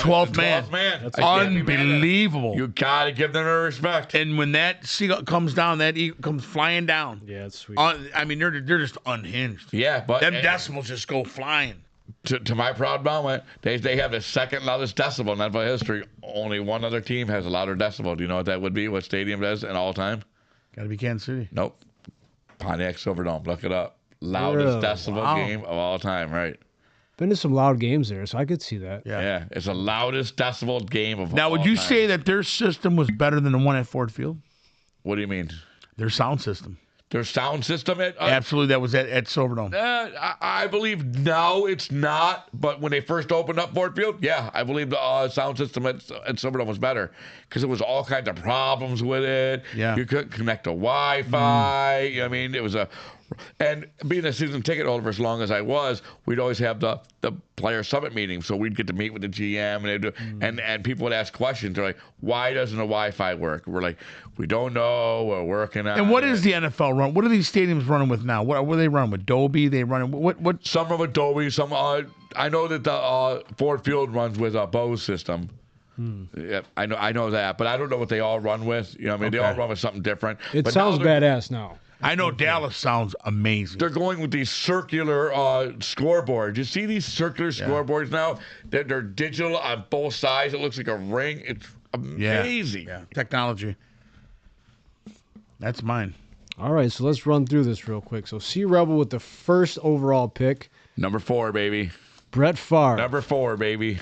12th man. I can't be mad at it. Unbelievable. You got to give them their respect. And when that seagull comes down, that eagle comes flying down. Yeah, it's sweet. I mean, they're just unhinged. Yeah, but Them decimals just go flying. to my proud moment, they have the second loudest decibel in NFL history. Only one other team has a louder decibel. Do you know what that would be? What stadium it is in all time? Got to be Kansas City. Nope. Pontiac Silverdome. Look it up. Loudest Really? decibel Wow. game of all time, right? Been to some loud games there, so I could see that. Yeah. Yeah, it's the loudest decibel game of Now, all would you time. say that their system was better than the one at Ford Field? What do you mean? Their sound system. Their sound system? Absolutely, that was at Silverdome. I believe now it's not, but when they first opened up Ford Field, yeah, I believe the sound system at Silverdome was better because it was all kinds of problems with it. Yeah. You couldn't connect to Wi-Fi. I mean, it was a And being a season ticket holder for as long as I was, we'd always have the player summit meeting. So we'd get to meet with the GM and people would ask questions. They're like, why doesn't the Wi-Fi work? We're like, we don't know. We're working on it. And what is the NFL run? What are these stadiums running with now? What are they running with? Adobe? They running what? Some of Adobe, some I know that the Ford Field runs with a Bose system. Yeah, I know that, but I don't know what they all run with. You know, what I mean, they all run with something different. It But sounds now badass now. I know Dallas sounds amazing. they're going with these circular scoreboards. You see these circular scoreboards now? They're digital on both sides. It looks like a ring. It's amazing. Yeah, technology. That's mine. All right, so let's run through this real quick. So C Rebel with the first overall pick, Number 4, baby. Brett Favre. Number 4, baby.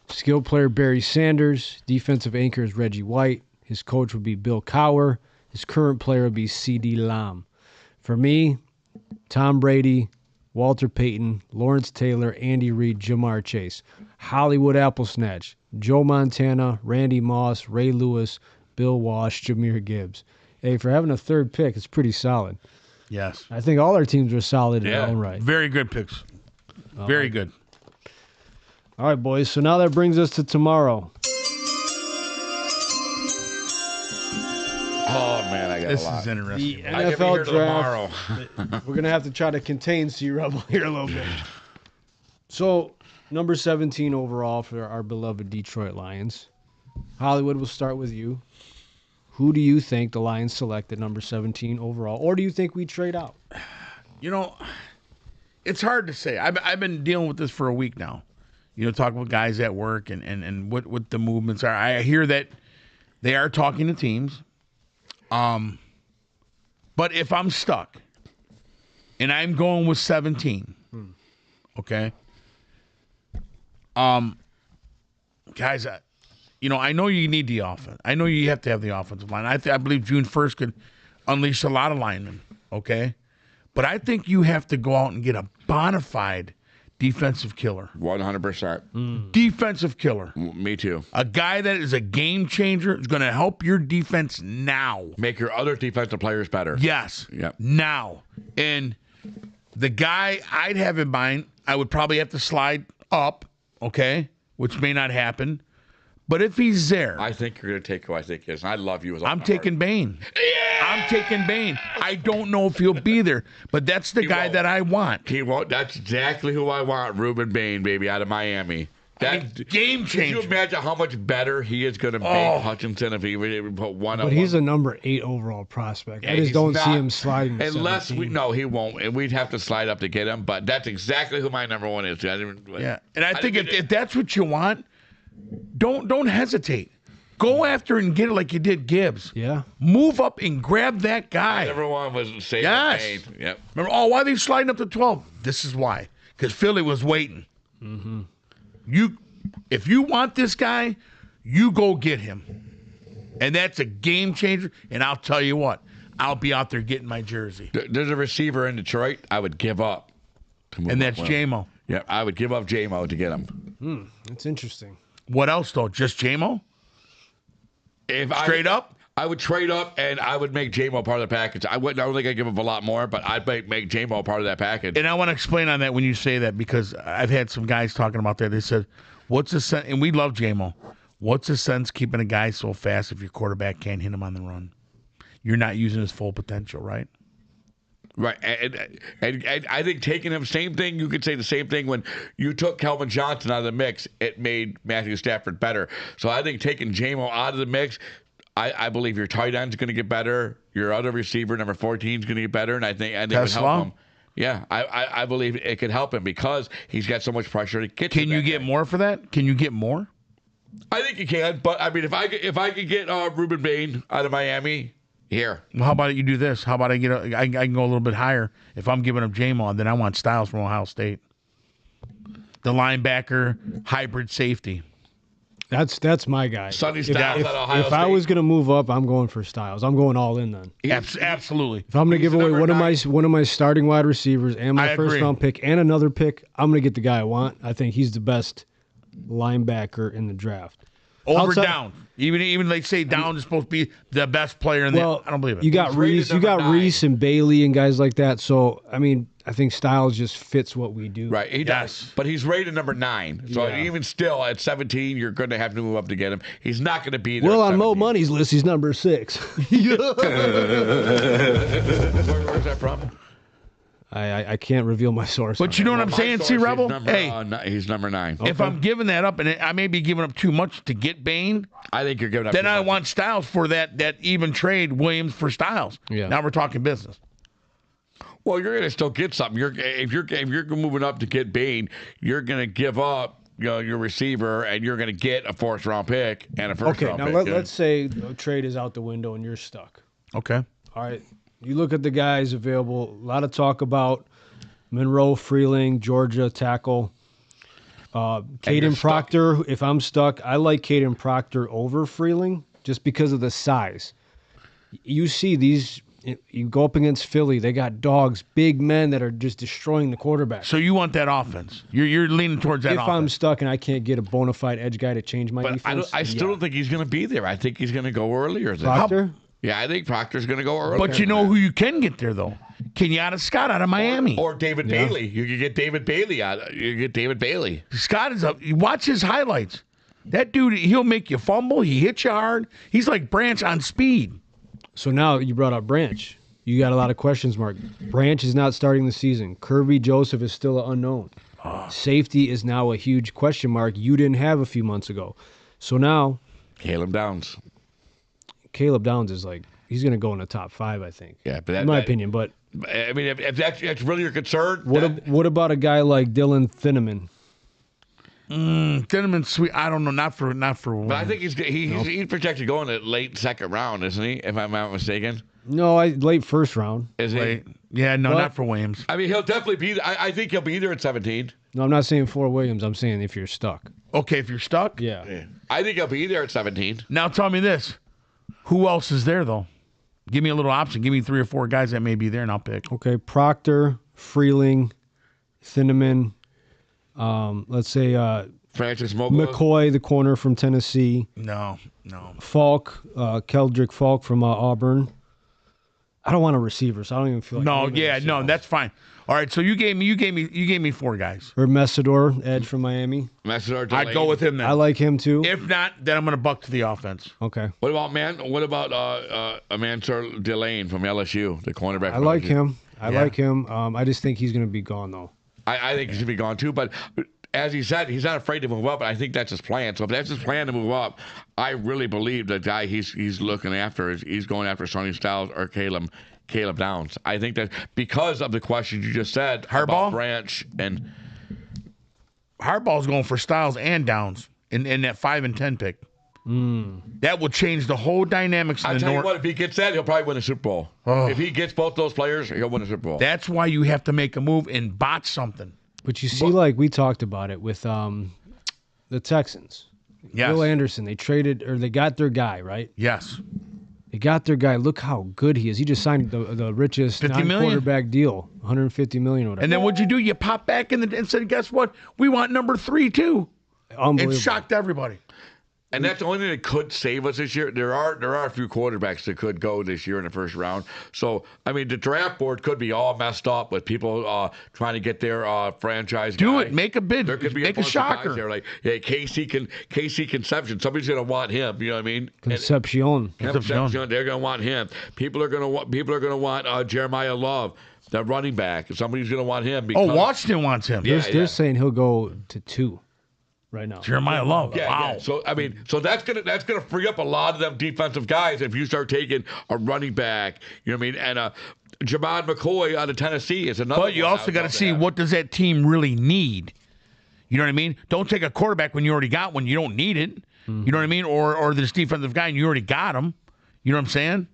Skill player Barry Sanders. Defensive anchor is Reggie White. His coach would be Bill Cowher. His current player would be C.D. Lamb. For me, Tom Brady, Walter Payton, Lawrence Taylor, Andy Reid, Jamar Chase. Hollywood Apple Snatch, Joe Montana, Randy Moss, Ray Lewis, Bill Walsh, Jahmyr Gibbs. Hey, for having a third pick, it's pretty solid. Yes. I think all our teams are solid in their own right. Very good picks. Very good. All right, boys. So now that brings us to tomorrow. Oh, man, I got This a lot. is interesting. The I could be here NFL tomorrow. draft. We're going to have to try to contain C Rebel here a little bit. So, number 17 overall for our beloved Detroit Lions. Hollywood, we'll start with you. Who do you think the Lions select at number 17 overall? Or do you think we trade out? You know, it's hard to say. I've been dealing with this for a week now. You know, talking with guys at work and what the movements are. I hear that they are talking to teams. But if I'm stuck and I'm going with 17, okay, guys, you know, I know you need the offense. I know you have to have the offensive line. I believe June 1st could unleash a lot of linemen, okay? But I think you have to go out and get a bona fide defensive killer. 100%. Defensive killer. Me too. A guy that is a game changer is going to help your defense now. Make your other defensive players better. Yes. Yep. Now. And the guy I'd have in mind, I would probably have to slide up, okay, which may not happen. But if he's there, I think you're going to take who I think is. And I love you as I'm taking Bain. Yeah! I'm taking Bain. I don't know if he'll be there, but that's the guy that I want. He won't. That's exactly who I want. Reuben Bain, baby, out of Miami. That's game changer. Could you imagine how much better he is going to make Hutchinson if he would put one on But he's a number 8 overall prospect. I Yeah, just he's don't not- see him sliding to Unless 17. he won't, and we'd have to slide up to get him. But that's exactly who my number 1 is. Yeah, and I think if that's what you want, don't hesitate. Go after and get it like you did Gibbs. Yeah. Move up and grab that guy. Number 1 was saving Yes. Bain. Yep. Remember, why are they sliding up to 12? This is why. Because Philly was waiting. Mm-hmm. If you want this guy, you go get him. And that's a game changer. And I'll tell you what, I'll be out there getting my jersey. There's a receiver in Detroit I would give up. And that's J-Mo. Yeah, I would give up J-Mo to get him. That's interesting. What else, though? Just J-Mo? Straight up? I would trade up, and I would make J-Mo part of the package. I don't think I'd give up a lot more, but I'd make J-Mo part of that package. And I want to explain on that when you say that, because I've had some guys talking about that. They said, what's the sense? And we love J-Mo. What's the sense keeping a guy so fast if your quarterback can't hit him on the run? You're not using his full potential, right? Right, and I think taking him, same thing, you could say the same thing when you took Calvin Johnson out of the mix, it made Matthew Stafford better. So I think taking J-Mo out of the mix, I believe your tight end's going to get better, your other receiver, number 14, is going to get better, and I think it would help him. Yeah, I believe it could help him because he's got so much pressure to get to Can you get more for that? Can you get more? I think you can, but I mean, if I could get Reuben Bain out of Miami, here. Well, how about you do this? How about I can go a little bit higher. If I'm giving up J-Mo, then I want Styles from Ohio State. The linebacker, hybrid safety. That's my guy. Sonny Styles at Ohio If State. I was going to move up, I'm going for Styles. I'm going all in then. Absolutely. If I'm going to give away number one of my starting wide receivers and my I first agree. round pick and another pick, I'm going to get the guy I want. I think he's the best linebacker in the draft. Over Outside- Down. Even they say Down is supposed to be the best player in Well, the. I don't believe it. You got He's rated Reese, you got number 9. Reese and Bailey and guys like that. So I mean, I think Styles just fits what we do. Right, he Yes. does. But he's rated number 9. So Yeah. even still, at 17, you're going to have to move up to get him. He's not going to be there. Well, at on Mo 17. Money's list, he's number 6. Where's that from? I can't reveal my source. But you know what I'm My saying, source C is Rebel? number, Hey, he's number 9. if I'm giving that up, and I may be giving up too much to get Bane, I think you're giving up. then too I much. want Styles for that even trade Williams for Styles. Yeah. Now we're talking business. Well, you're going to still get something. If you're moving up to get Bane, you're going to give up your receiver, and you're going to get a 4th round pick and a 1st Okay, round now pick. let's say the trade is out the window and you're stuck. Okay. All right, you look at the guys available. A lot of talk about Monroe, Freeling, Georgia tackle. Caden stuck. Proctor. If I'm stuck, I like Caden Proctor over Freeling just because of the size. You see these. You go up against Philly. They got dogs, big men that are just destroying the quarterback. So you want that offense? You're leaning towards that If offense. I'm stuck and I can't get a bona fide edge guy to change my But defense, I still don't think he's going to be there. I think he's going to go earlier. Than Proctor. Yeah, I think Proctor's going to go earlier. But you know who you can get there though? Kenyatta Scott out of Miami. Or David Bailey. You can get David Bailey out. You get David Bailey. Scott is up. You watch his highlights. That dude, he'll make you fumble. He hits you hard. He's like Branch on speed. So now you brought up Branch. You got a lot of questions, Mark. Branch is not starting the season. Kirby Joseph is still an unknown. Safety is now a huge question mark you didn't have a few months ago. So now Caleb Downs. Caleb Downs is like, he's going to go in the top 5, I think. Yeah, but in my opinion. But I mean, if that's really your concern, what about a guy like Dylan Thinneman? Tinneman's sweet. I don't know. Not for. but I think he's projected going to late 2nd round, isn't he? If I'm not mistaken, No, late first round. is he? Wait. Yeah, no, What? not for Williams. I mean, he'll definitely be. I think he'll be there at 17. No, I'm not saying for Williams. I'm saying if you're stuck. Okay, if you're stuck. Yeah. I think he'll be there at 17. Now tell me this: who else is there though? Give me a little option. Give me 3 or 4 guys that may be there, and I'll pick. Okay, Proctor, Freeling, Thinneman. Let's say Francis Mogul. McCoy, the corner from Tennessee. No. Falk, Keldrick Falk from Auburn. I don't want a receiver, so I don't even feel like No, naming a yeah, receiver. no, that's fine. All right, so you gave me 4 guys. Or Messidor, edge from Miami. Messidor I'd go with him then. I like him too. If not, then I'm going to buck to the offense. Okay, What about Mansur Delane from LSU, the cornerback? I from like LSU? him. I Yeah. like him. I just think he's going to be gone though. I think he's gonna be gone too. But as he said, he's not afraid to move up. But I think that's his plan. So if that's his plan to move up, I really believe the guy he's looking after he's going after Sonny Styles or Caleb Downs. I think that because of the questions you just said Harbaugh? about Branch and Harbaugh's going for Styles and Downs in that 5 and 10 pick. That will change the whole dynamics I'll in the tell you North. what, if he gets that, he'll probably win a Super Bowl. Oh. If he gets both those players, he'll win a Super Bowl. That's why you have to make a move and botch something. But you see, like we talked about it with the Texans. Yes. Will Anderson, they got their guy, right? Yes. They got their guy. Look how good he is. He just signed the richest 50 million? non-quarterback deal, $150 million or whatever. And then what'd you do? You pop back in and said, guess what? We want number 3 too. It Unbelievable. shocked everybody. And that's the only thing that could save us this year. There are a few quarterbacks that could go this year in the first round. So I mean, the draft board could be all messed up with people trying to get their franchise. Do guy. it. Make a bid. There could be Make a bunch of guys shocker. there, like Casey Conception. Somebody's gonna want him. You know what I mean? Concepcion. Concepcion. They're gonna want him. People are gonna want Jeremiah Love, the running back. Somebody's gonna want him. Because, Washington wants him. Yeah. They're saying he'll go to 2 right now. Jeremiah Love. Yeah, Wow. yeah. So I mean, that's gonna free up a lot of them defensive guys if you start taking a running back. You know what I mean? And Jamon McCoy out of Tennessee is another. But you one also I'd got to love see have. what does that team really need. You know what I mean? Don't take a quarterback when you already got one. You don't need it. You know what I mean? Or this defensive guy and you already got him. You know what I'm saying?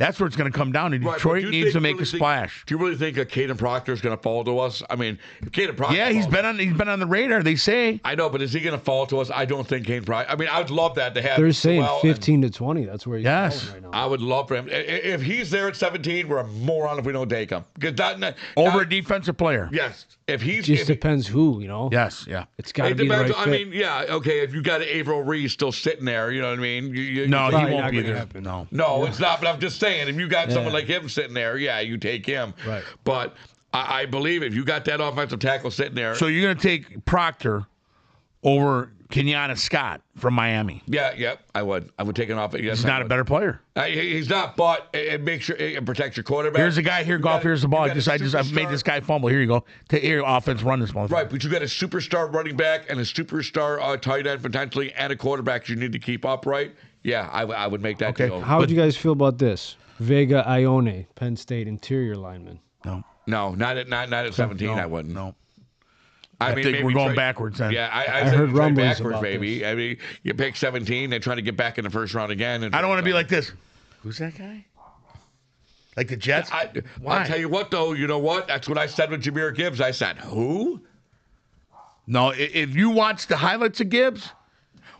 That's where it's going to come down. And Right, but Detroit do you needs think- to make really a think- splash. Do you really think Caden Proctor is going to fall to us? I mean, if Caden Proctor. Yeah, he's falls- been on the radar. They say. I know, but is he going to fall to us? I don't think Caden Proctor. I mean, I'd love that to have. They're saying Sewell 15 to 20. That's where he's Yes. falling right I now. would love for him. If he's there at 17, we're a moron if we don't take him. Because Over a defensive player. Yes, if he's Just if, depends who, you know. Yes, yeah. It's got to it be the depends. right I fit. mean, yeah, okay. If you got Averill Reese still sitting there, you know what I mean. No, he Probably won't not be gonna there. happen. No. No, it's not. But I'm just saying, if you got someone Yeah. like him sitting there, yeah, you take him. Right. But I believe if you got that offensive tackle sitting there, So you're going to take Proctor over Kenyatta Scott from Miami. yeah, I would take him off. Yes, He's not a better player. He's not, but it makes sure it protects your quarterback. Here's a guy here, You golf. got- Here's the ball. you got a I've made superstar- this guy fumble. Here you go. Take here, offense, run this motherfucker. Right, but you got a superstar running back and a superstar tight end potentially, and a quarterback you need to keep upright. Yeah, I would make that Okay. deal. How would you guys feel about this? Vega Ione, Penn State interior lineman. No, No, not at 17. no, I wouldn't. No. I think we're maybe going trade- backwards then. Yeah, I I said heard trade rumblings backwards, about maybe. this. I mean, you pick 17, they try to get back in the first round again. I don't want to be like this. Who's that guy? Like the Jets? Why? I'll tell you what, though. You know what? That's what I said with Jameer Gibbs. I said, who? No, if you watch the highlights of Gibbs,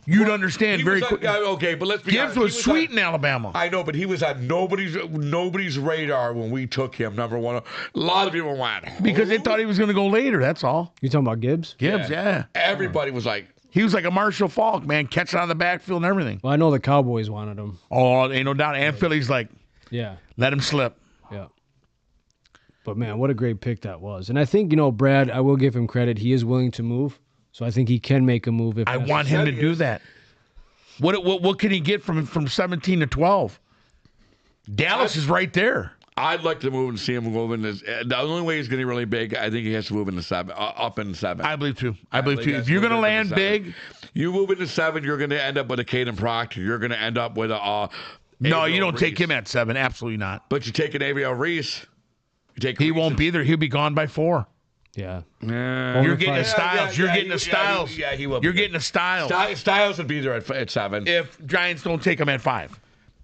you'd understand He very was on- quickly. okay, but let's be Gibbs honest. was He sweet on- in Alabama. I know, but he was on nobody's radar when we took him, number one. A lot of people went, Because they who? thought he was going to go later. That's all. You talking about Gibbs? Gibbs, yeah. Everybody was like, He was like a Marshall Falk, man, catching on the backfield and everything. Well, I know the Cowboys wanted him. Oh, ain't no doubt. And Philly's like, Yeah, let him slip. yeah. But man, what a great pick that was. And I think, Brad, I will give him credit. He is willing to move. So I think he can make a move if I necessary. want him to he do is. that. What can he get from 17 to 12? Dallas is right there. I'd like to move and see him move in this. The only way he's getting really big, I think he has to move into 7, up in 7. I believe too. I believe too. he has If you're move going to into land 7. big, You move into 7, you're going to end up with a Caden Proctor. You're going to end up with a. no, Averill you don't take Reese. him at 7. Absolutely not. But you take an Averill Reese. You take He Reese won't and- be there. He'll be gone by 4. Yeah. You're getting a Yeah, Styles. You're getting a Styles. Yeah, he will. You're getting a Styles. Styles would be there at 7. If Giants don't take him at 5.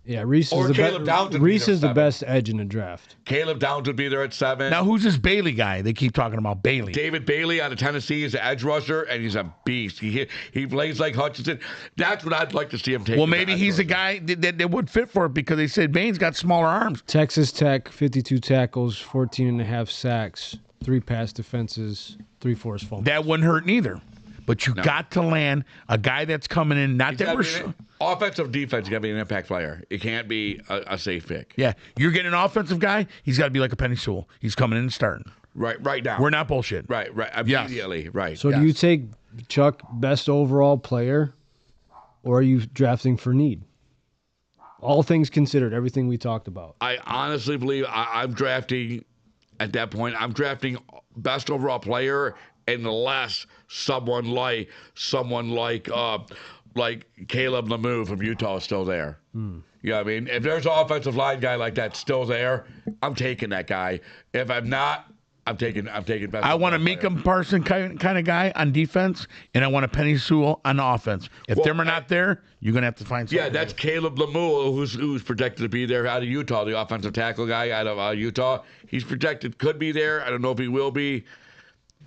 Yeah, Reese Or is the Caleb Downs would best. be Reese there is the 7. best edge in the draft. Caleb Downs would be there at 7. Now, who's this Bailey guy? They keep talking about Bailey. David Bailey out of Tennessee is an edge rusher, and he's a beast. He plays like Hutchinson. That's what I'd like to see him take. Well, as an maybe edge he's a rusher. guy that would fit for it because they said Bain's got smaller arms. Texas Tech, 52 tackles, 14 and a half sacks, 3 pass defenses, 3 forced fumbles. That wouldn't hurt neither. But you got to land a guy that's coming in. Not He's that gotta we're. be an offensive defense. You got to be an impact player. It can't be a safe pick. Yeah, you're getting an offensive guy. He's got to be like a Penny Sewell. He's coming in and starting. Right now. We're not bullshit. Right. Yes. Immediately. Right. So do you take Chuck best overall player, or are you drafting for need? All things considered, everything we talked about. I honestly believe I'm drafting. At that point, I'm drafting best overall player unless someone like Caleb Lemieux from Utah is still there. You know what I mean? If there's an offensive line guy like that still there, I'm taking that guy. If I'm not, I'm taking best. I want a overall player. Mika Parson kind of guy on defense, and I want a Penny Sewell on offense. If Well, them are not there, you're gonna have to find something. Yeah, that's Caleb Lemieux, who's projected to be there out of Utah, the offensive tackle guy out of Utah. He's projected could be there. I don't know if he will be,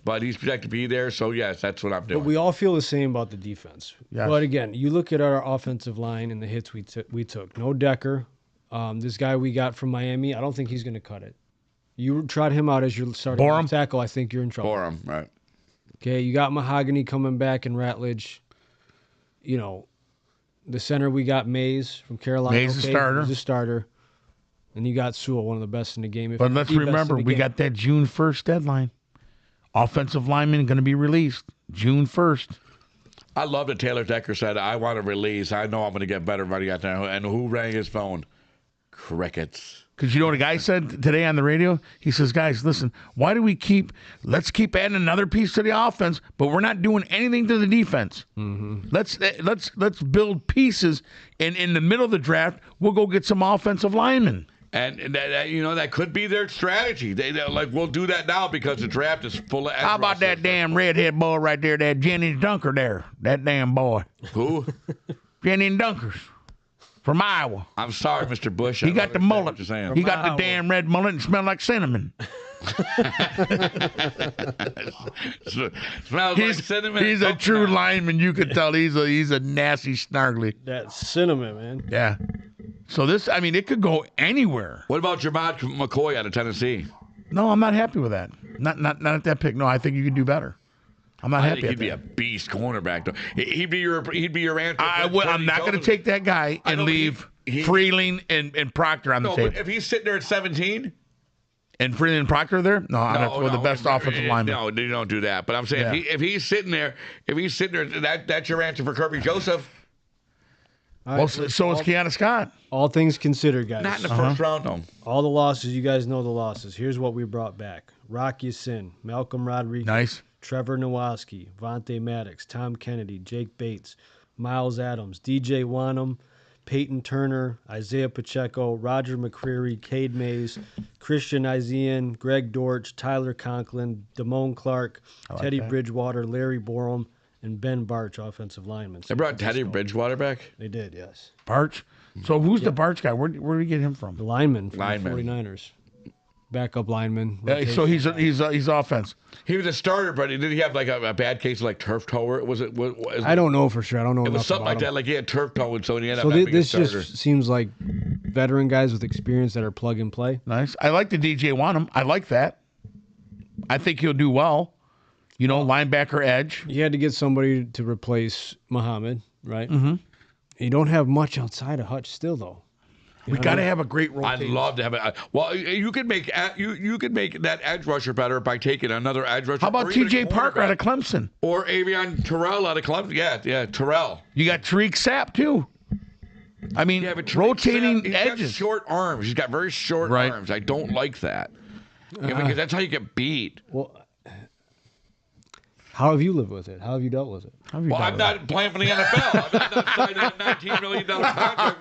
but he's projected to be there. So yes, that's what I'm doing. But we all feel the same about the defense. Yes. But again, you look at our offensive line and the hits we took. No Decker. This guy we got from Miami, I don't think he's going to cut it. You trot him out as your starting Borum? tackle, I think you're in trouble. For him, right? Okay, you got Mahogany coming back and Ratledge. The center we got Mays from Carolina. Mays the starter. He's a starter. And you got Sewell, one of the best in the game. if But not let's the best in remember, the we game. got that June 1st deadline. Offensive lineman going to be released June 1st. I love that Taylor Decker said, "I want to release. I know I'm going to get better money out there." And who rang his phone? Crickets. Because you know what a guy said today on the radio? He says, guys, listen, why do let's keep adding another piece to the offense, but we're not doing anything to the defense. Mm-hmm. Let's build pieces, and in the middle of the draft, we'll go get some offensive linemen. And that could be their strategy. They're like, we'll do that now because the draft is full of. How about that damn redhead boy right there, that Jennings Dunker there? That damn boy. Who? Jennings Dunkers. From Iowa. I'm sorry, Mr. Bush. He got the mullet. What you're saying. He got the damn red mullet and smelled like cinnamon. Smells like cinnamon. He's a true lineman. You could tell he's a nasty snargly. That cinnamon, man. Yeah. So this, I mean, it could go anywhere. What about Jermod McCoy out of Tennessee? No, I'm not happy with that. Not at that pick. No, I think you could do better. I'm not I happy. think he'd at be that. a beast cornerback. Though. He'd be your answer. I'm not going to take that guy and leave Freeling and Proctor on the table. But if he's sitting there at 17. And Freeling and Proctor there? No, I'm not the best offensive lineman. No, you don't do that. But I'm saying if he's sitting there, that's your answer for Kirby Joseph. Well, so is Keanu Scott. All things considered, guys. Not in the first round, though. All the losses, you guys know the losses. Here's what we brought back. Rock Ya-Sin, Malcolm Rodriguez, Nice. Trevor Nowoski, Vontae Maddox, Tom Kennedy, Jake Bates, Miles Adams, DJ Wanham, Peyton Turner, Isaiah Pacheco, Roger McCreary, Cade Mays, Christian Isian, Greg Dortch, Tyler Conklin, Damone Clark, Teddy Bridgewater, Larry Borum, and Ben Barch, offensive lineman. They brought Teddy Bridgewater back? They did, yes. Barch? So who's the Barch guy? Where did we get him from? The lineman from Lineman. the 49ers. Backup lineman. So he's offense. He was a starter, but did he have like a bad case of like turf toe? Or was it? I don't know for sure. I don't know. It was enough something about like that. him. Like he had turf toe, and so he ended So up having this a starter. just seems like veteran guys with experience that are plug and play. Nice. I like the DJ Wanham. I like that. I think he'll do well. You know, linebacker edge. You had to get somebody to replace Muhammad, right? Mm-hmm. You don't have much outside of Hutch still, though. We got to have a great I'd rotation. love to have it. Well, you could make that edge rusher better by taking another edge rusher. How about or even a TJ Parker out of cornerback. Clemson? Or Avion Terrell out of Clemson? Yeah, Terrell. You got Tariq Sapp, too. I mean, Yeah, but Tariq rotating Sapp, he's edges. got short arms. He's got very short Right. arms. I don't like that. Because that's how you get beat. Well, how have you lived with it? How have you dealt with it? Well, I'm not playing for the NFL. I'm not signing a $19 million contract.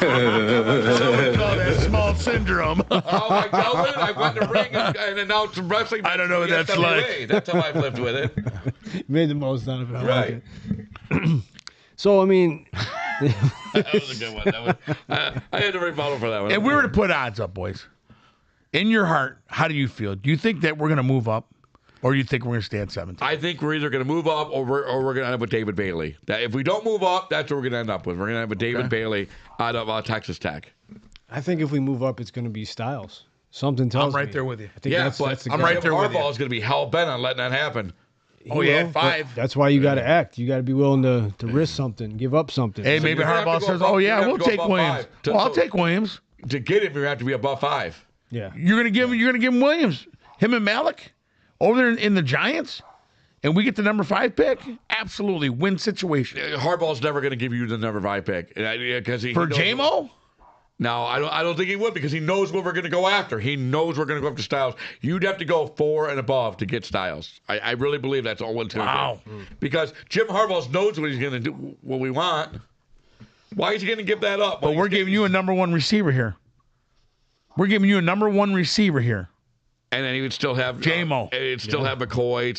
That small syndrome. Oh, I dealt with it. I went to ring and announced some wrestling. I don't know what for the that's SWA. like. That's how I've lived with it. You made the most out of it. I Right. like it. So, I mean, That was a good one. I had to rebuttal for that one. If we were to put odds up, boys, in your heart, how do you feel? Do you think that we're going to move up? Or do you think we're going to stay at 17? I think we're either going to move up or we're going to end up with David Bailey. That if we don't move up, that's what we're going to end up with. We're going to end up with David Bailey out of Texas Tech. I think if we move up, it's going to be Styles. Something tells I'm me. right there with you. I think that's the I'm guy. right there with you. Harbaugh is going to be hell bent on letting that happen. Oh, yeah, Well, 5. That's why you got to act. You got to be willing to risk something, give up something. Hey, maybe you're gonna have Harbaugh to go says, above- oh, you're yeah, gonna we'll have to go take above Williams. 5. Well, I'll take Williams. To get him, you have to be above 5. Yeah. You're going to give him Williams. Him and Malik over there in the Giants. And we get the number 5 pick? Absolutely. Win situation. Harbaugh's never going to give you the number 5 pick because he For knows- J-Mo? No, I don't think he would because he knows what we're going to go after. He knows we're going to go after Styles. You'd have to go 4 and above to get Styles. I really believe that's all it's going to Wow. be. Because Jim Harbaugh knows what he's going to do, what we want. Why is he going to give that up? But we're giving you a number 1 receiver here. We're giving you a number 1 receiver here. And then he would still have J-Mo. He'd still have McCoy. He'd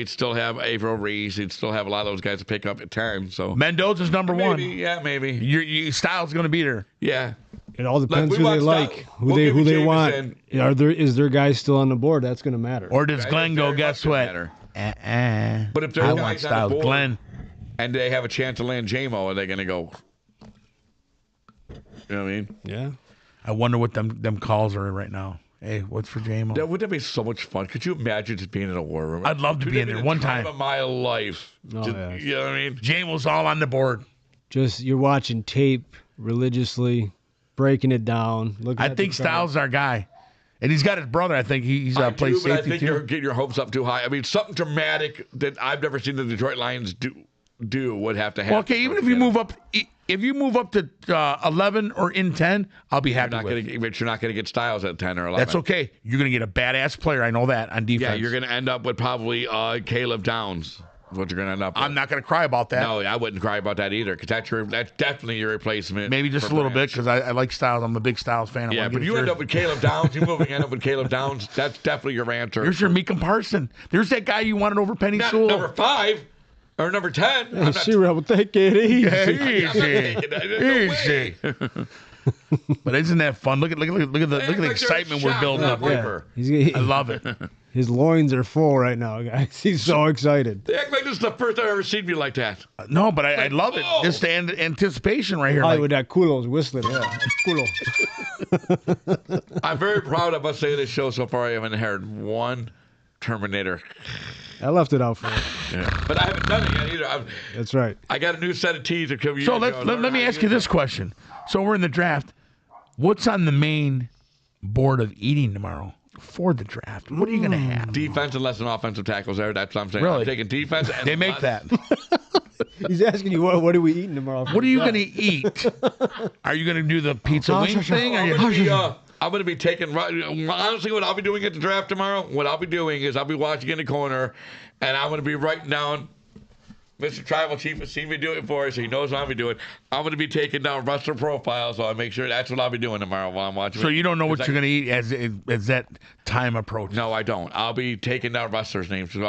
still have Averill Reese. He'd still have a lot of those guys to pick up at times. So Mendoza's number maybe, 1. yeah, maybe, Styles going to be there. yeah. It all depends we who they want like, Styles. who We'll they give who you they want. Jameson. Is there guys still on the board? That's going to matter. Or does Glenn go, Very guess much what? matter. But if there's I guys want on the Styles. board- Glenn. and they have a chance to land J-Mo, are they going to go? You know what I mean? Yeah. I wonder what them calls are right now. Hey, what's for J-Mo? Wouldn't that be so much fun? Could you imagine just being in a war room? I'd love to be in there one time. Of my life. Oh, Just- yeah. You know what I mean? J-Mo's all on the board. Just you're watching tape religiously, breaking it down. Looking I at think the chart. Styles is our guy. And he's got his brother. I think he's I plays do, but I safety think too. you're getting your hopes up too high. I mean, something dramatic that I've never seen the Detroit Lions do would have to happen. Well, okay, even if you move up, to 11 or in 10, I'll be happy with it. But you're not going to get Styles at 10 or 11. That's okay. You're going to get a badass player. I know that on defense. Yeah, you're going to end up with probably Caleb Downs. Is what you're going to end up with. I'm not going to cry about that. No, I wouldn't cry about that either because that's definitely your replacement. Maybe just for a little bit Branch. because I like Styles. I'm a big Styles fan. I Yeah, wanna but get you his end jersey. up with Caleb Downs. End up with Caleb Downs. That's definitely your answer. Here's your Meekum Parson. There's that guy you wanted over Penny Not Sewell. number 5. Or number 10. I'm not Cyril, take it easy. Easy. But isn't that fun? Look at the excitement we're building up here. I love it. His loins are full right now, guys. He's so excited. They act like this is the first I've ever seen you like that. No, but I love it. Just the anticipation right here. Probably with that culo's whistling. Yeah, culo. I'm very proud of us saying this show so far. I haven't heard one Terminator. I left it out for you. Yeah. But I haven't done it yet either. That's right. I got a new set of tees that come. So let me ask you this question. So we're in the draft. What's on the main board of eating tomorrow for the draft? What are you going to have? Defense and less than offensive tackles there. That's what I'm saying. Really? I'm taking defense. And They make that. He's asking you, what are we eating tomorrow? What are you going to eat? Are you going to do the pizza wing thing? I'm going to be taking, honestly, what I'll be doing at the draft tomorrow, what I'll be doing is I'll be watching in the corner, and I'm going to be writing down, Mr. Tribal Chief has seen me do it before, so he knows what I'll be doing. I'm going to be taking down wrestler profiles, so I'll make sure that's what I'll be doing tomorrow while I'm watching. So you don't know what you're going to eat as that time approaches? No, I don't. I'll be taking down wrestlers' names. So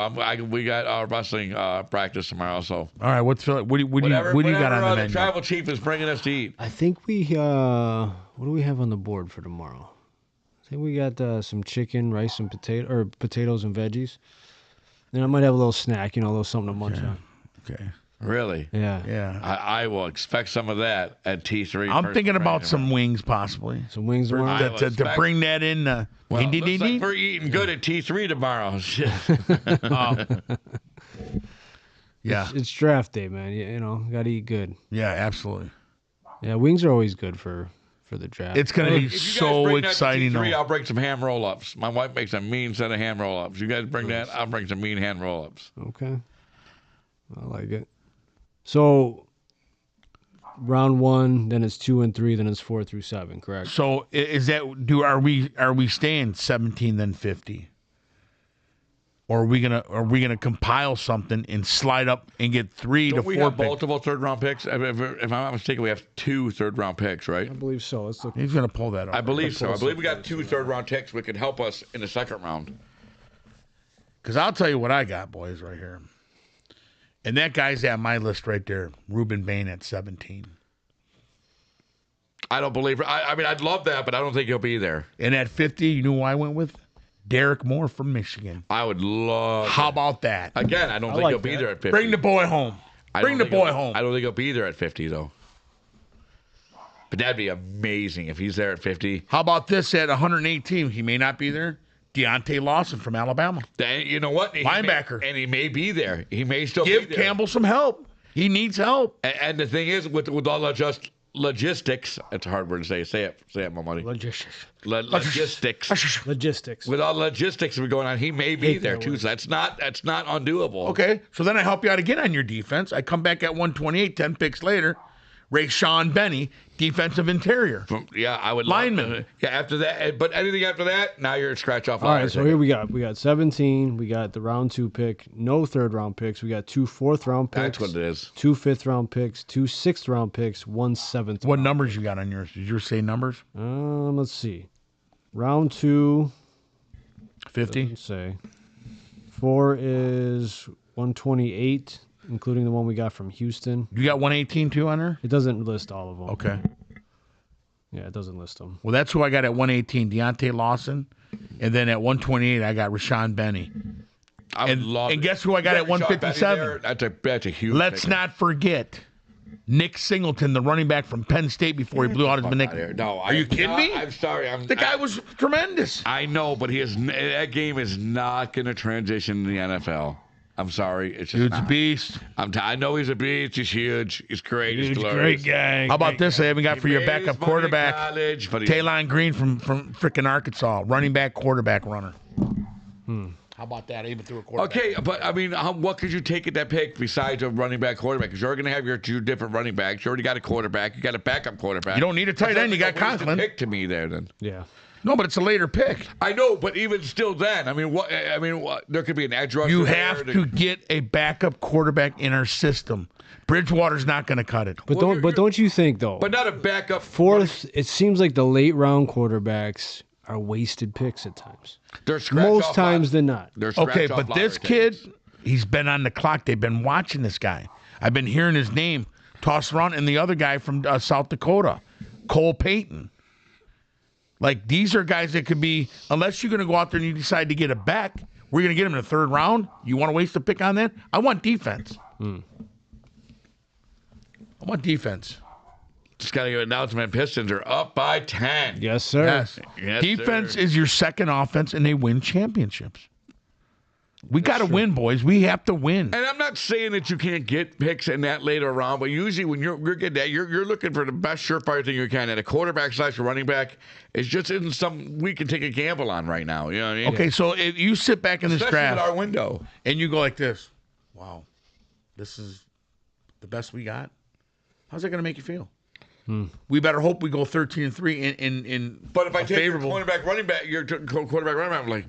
we got our wrestling practice tomorrow. So all right, what do you got on the menu? The Tribal Chief is bringing us to eat. I think we what do we have on the board for tomorrow? I think we got some chicken, rice, and potatoes and veggies. Then I might have a little snack, a little something to munch on. Okay. Really? Yeah. Yeah. I will expect some of that at T3. I'm thinking about some wings, possibly. Some wings tomorrow? To bring that in. Well, looks like we're eating good at T3 tomorrow. Yeah. It's draft day, man. Got to eat good. Yeah, absolutely. Yeah, wings are always good for the draft. It's going to be so exciting. T3, I'll bring some ham roll-ups. My wife makes a mean set of ham roll-ups. You guys bring that, I'll bring some mean ham roll-ups. Okay. I like it. So, round 1, then it's 2 and 3, then it's 4 through 7, correct? So is that are we staying 17 then 50? Or are we gonna compile something and slide up and get 3 to 4 we picks? have multiple third-round picks? If I'm not mistaken, we have 2 third-round picks, right? I believe so. Let's look. He's gonna pull that up. I believe so. I believe we got 2 third-round picks that could help us in the second round. Because I'll tell you what I got, boys, right here. And that guy's at my list right there, Reuben Bain at 17. I don't believe. I mean, I'd love that, but I don't think he'll be there. And at 50, you know who I went with? Derek Moore from Michigan. I would love. How about that? Again, I don't think he'll be there at 50. Bring the boy home. Bring the boy home. I don't think he'll be there at 50, though. But that'd be amazing if he's there at 50. How about this at 118? He may not be there. Deontay Lawson from Alabama. You know what? Linebacker. He may be there. He may still be there. Give Campbell some help. He needs help. And the thing is, with all the logistics, it's a hard word to say. Say it, my money. Logistics. Logistics. With all the logistics that are going on, he may be there too. So that's not undoable. Okay, so then I help you out again on your defense. I come back at 128, 10 picks later. Rayshawn Benny, defensive interior. I would lineman. After that, but anything after that, now you're a scratch off. All right, so here we got 17. We got the round 2 pick. No third round picks. We got 2 4th round picks. That's what it is. 2 5th round picks. 2 6th round picks. 1 7th. What numbers you got on yours? Did yours say numbers? Let's see. Round 2. 50. Let's say 4 is 128. Including the one we got from Houston. You got 118 too on there? It doesn't list all of them. Okay. Yeah, it doesn't list them. Well, that's who I got at 118, Deontay Lawson. And then at 128, I got Rashawn Benny. And guess who I got at 157? That's a huge Let's not forget Nick Singleton, the running back from Penn State before he blew out his meniscus. No, are you kidding me? I'm sorry. The guy was tremendous. I know, but that game is not going to transition to the NFL. I'm sorry. It's just Dude's a beast. I know he's a beast. He's huge. He's great. He's great guy. How about this? I haven't got for your backup quarterback, Taylon Green from freaking Arkansas, running back, quarterback runner. How about that? I even threw a quarterback. Okay, but I mean, what could you take at that pick besides a running back, quarterback? Because you're going to have your 2 different running backs. You already got a quarterback. You got a backup quarterback. You don't need a tight end. You got Conklin. Pick to me there then. Yeah. No, but it's a later pick. I know, but even still, then what? There could be an edge rusher. You have to get a backup quarterback in our system. Bridgewater's not going to cut it. But don't you think though? But not a backup. 4th. It seems like the late round quarterbacks are wasted picks at times. They're most times than not. Okay, but this kid, He's been on the clock. They've been watching this guy. I've been hearing his name tossed around, and the other guy from South Dakota, Cole Payton. Like, these are guys that could be, unless you're going to go out there and you decide to get it back, we're going to get him in the third round. You want to waste a pick on that? I want defense. I want defense. Just got to give an announcement. Pistons are up by 10. Yes, sir. Yes. Defense is your second offense, and they win championships. We got to win, boys. We have to win. And I'm not saying that you can't get picks in that later round, but usually when you're getting that, you're looking for the best surefire thing you can. And a quarterback / a running back is just isn't something we can take a gamble on right now. You know what I mean? Okay, so if you sit back in this Especially draft with our window, and you go like this, wow, this is the best we got. How's that going to make you feel? We better hope we go 13-3 in but if I take favorable. your quarterback, running back, I'm like,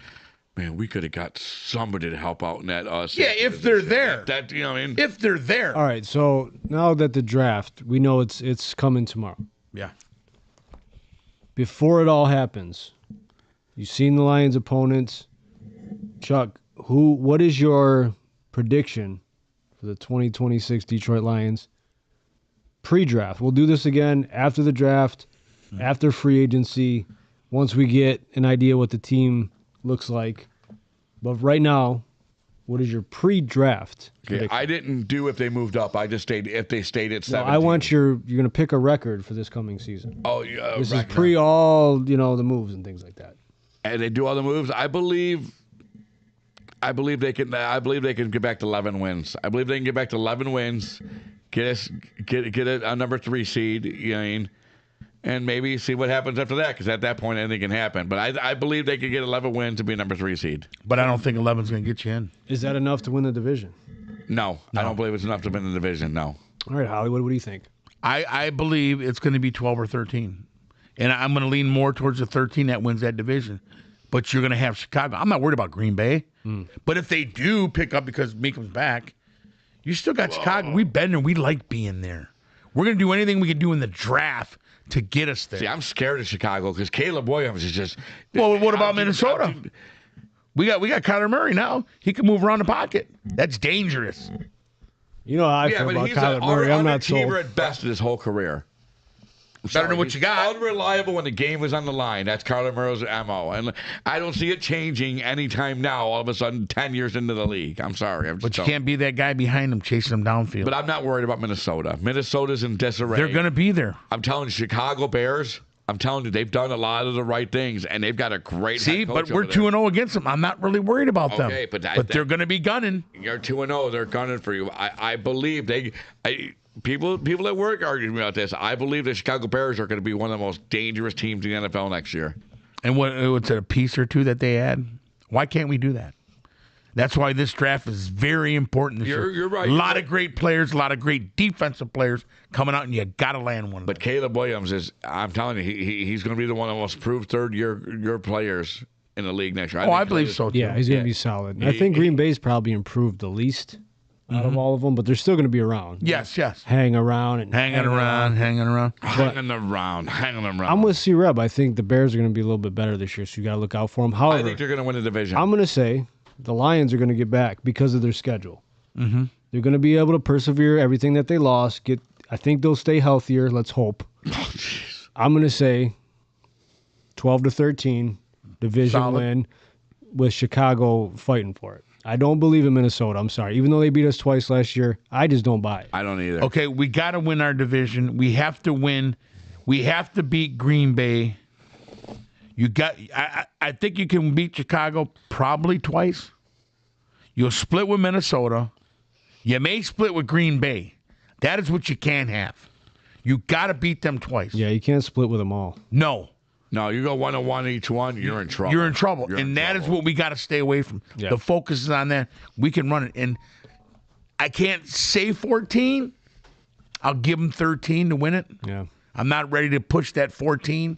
man, we could have got somebody to help out in that. Yeah, if they're there. That you know what I mean? If they're there. All right, so now that the draft, we know it's coming tomorrow. Yeah. Before it all happens, you've seen the Lions' opponents. Chuck, what is your prediction for the 2026 Detroit Lions pre-draft? We'll do this again after the draft, after free agency, once we get an idea what the team looks like. But right now, what is your pre-draft prediction? I didn't do if they moved up. I just stayed if they stayed at 7. I want you're going to pick a record for this coming season. Oh, yeah. This is pre all, the moves and things like that. And they do all the moves. I believe they can. I believe they can get back to 11 wins. I believe they can get back to 11 wins. Get a number 3 seed. You know what I mean? And maybe see what happens after that, because at that point anything can happen. But I believe they could get 11 wins to be a number 3 seed. But I don't think 11's going to get you in. Is that enough to win the division? No, I don't believe it's enough to win the division. No. All right, Hollywood, what do you think? I believe it's going to be 12 or 13. And I'm going to lean more towards the 13 that wins that division. But you're going to have Chicago. I'm not worried about Green Bay. But if they do pick up because Meekham's back, you still got Chicago. We've been there. We like being there. We're going to do anything we can do in the draft to get us there. See, I'm scared of Chicago because Caleb Williams is just. Well, what about Minnesota? We got Kyler Murray now. He can move around the pocket. That's dangerous. You know how I feel about Kyler Murray. I'm not sold. At best in his whole career. Better than what you got. Unreliable when the game was on the line. That's Kyler Murray's MO. And I don't see it changing anytime now, all of a sudden, 10 years into the league. I'm sorry. But you can't be that guy behind him chasing him downfield. But I'm not worried about Minnesota. Minnesota's in disarray. They're going to be there. I'm telling you, Chicago Bears, I'm telling you, they've done a lot of the right things, and they've got a great See, head coach but we're over there. 2-0 against them. I'm not really worried about them. Okay, but they're going to be gunning. You're 2-0. They're gunning for you. I believe they... People at work arguing about this. I believe the Chicago Bears are going to be one of the most dangerous teams in the NFL next year. And what's a piece or two that they add? Why can't we do that? That's why this draft is very important this year. You're right. A lot of great players, a lot of great defensive players coming out, and you got to land one of them. But Caleb Williams is, I'm telling you, he's going to be the one of the most proved third-year players in the league next year. I believe so, too. Yeah, he's going to be solid. And I think Green Bay's probably improved the least out of all of them, but they're still going to be around. Yes. Hang around. Hanging around. Hanging around. I'm with C-Reb. I think the Bears are going to be a little bit better this year, so you got to look out for them. However, I think they're going to win the division. I'm going to say the Lions are going to get back because of their schedule. Mm-hmm. They're going to be able to persevere everything that they lost. I think they'll stay healthier. Let's hope. I'm going to say 12-13 division win with Chicago fighting for it. I don't believe in Minnesota. I'm sorry. Even though they beat us twice last year, I just don't buy it. I don't either. Okay, we got to win our division. We have to win. We have to beat Green Bay. I think you can beat Chicago probably twice. You'll split with Minnesota. You may split with Green Bay. That is what you can't have. You got to beat them twice. Yeah, you can't split with them all. No, you go 1-1 each one, you're in trouble. You're in trouble. That is what we got to stay away from. Yeah. The focus is on that. We can run it. And I can't say 14. I'll give them 13 to win it. Yeah. I'm not ready to push that 14,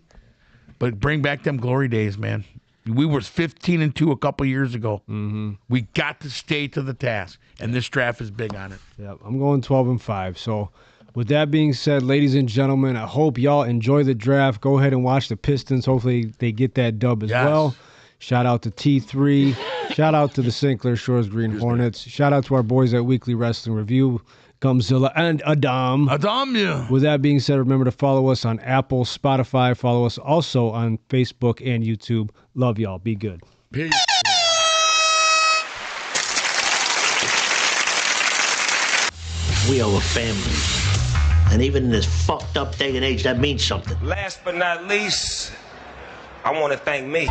but bring back them glory days, man. We were 15-2 a couple years ago. Mm-hmm. We got to stay to the task, and this draft is big on it. Yeah, I'm going 12-5. So with that being said, ladies and gentlemen, I hope y'all enjoy the draft. Go ahead and watch the Pistons. Hopefully they get that dub as well. Shout out to T3. Shout out to the St. Clair Shores Green Hornets. Shout out to our boys at Weekly Wrestling Review, Gumzilla, and Adam. Adam, yeah. With that being said, remember to follow us on Apple, Spotify. Follow us also on Facebook and YouTube. Love y'all. Be good. Peace. We are a family. And even in this fucked up day and age, that means something. Last but not least, I want to thank me.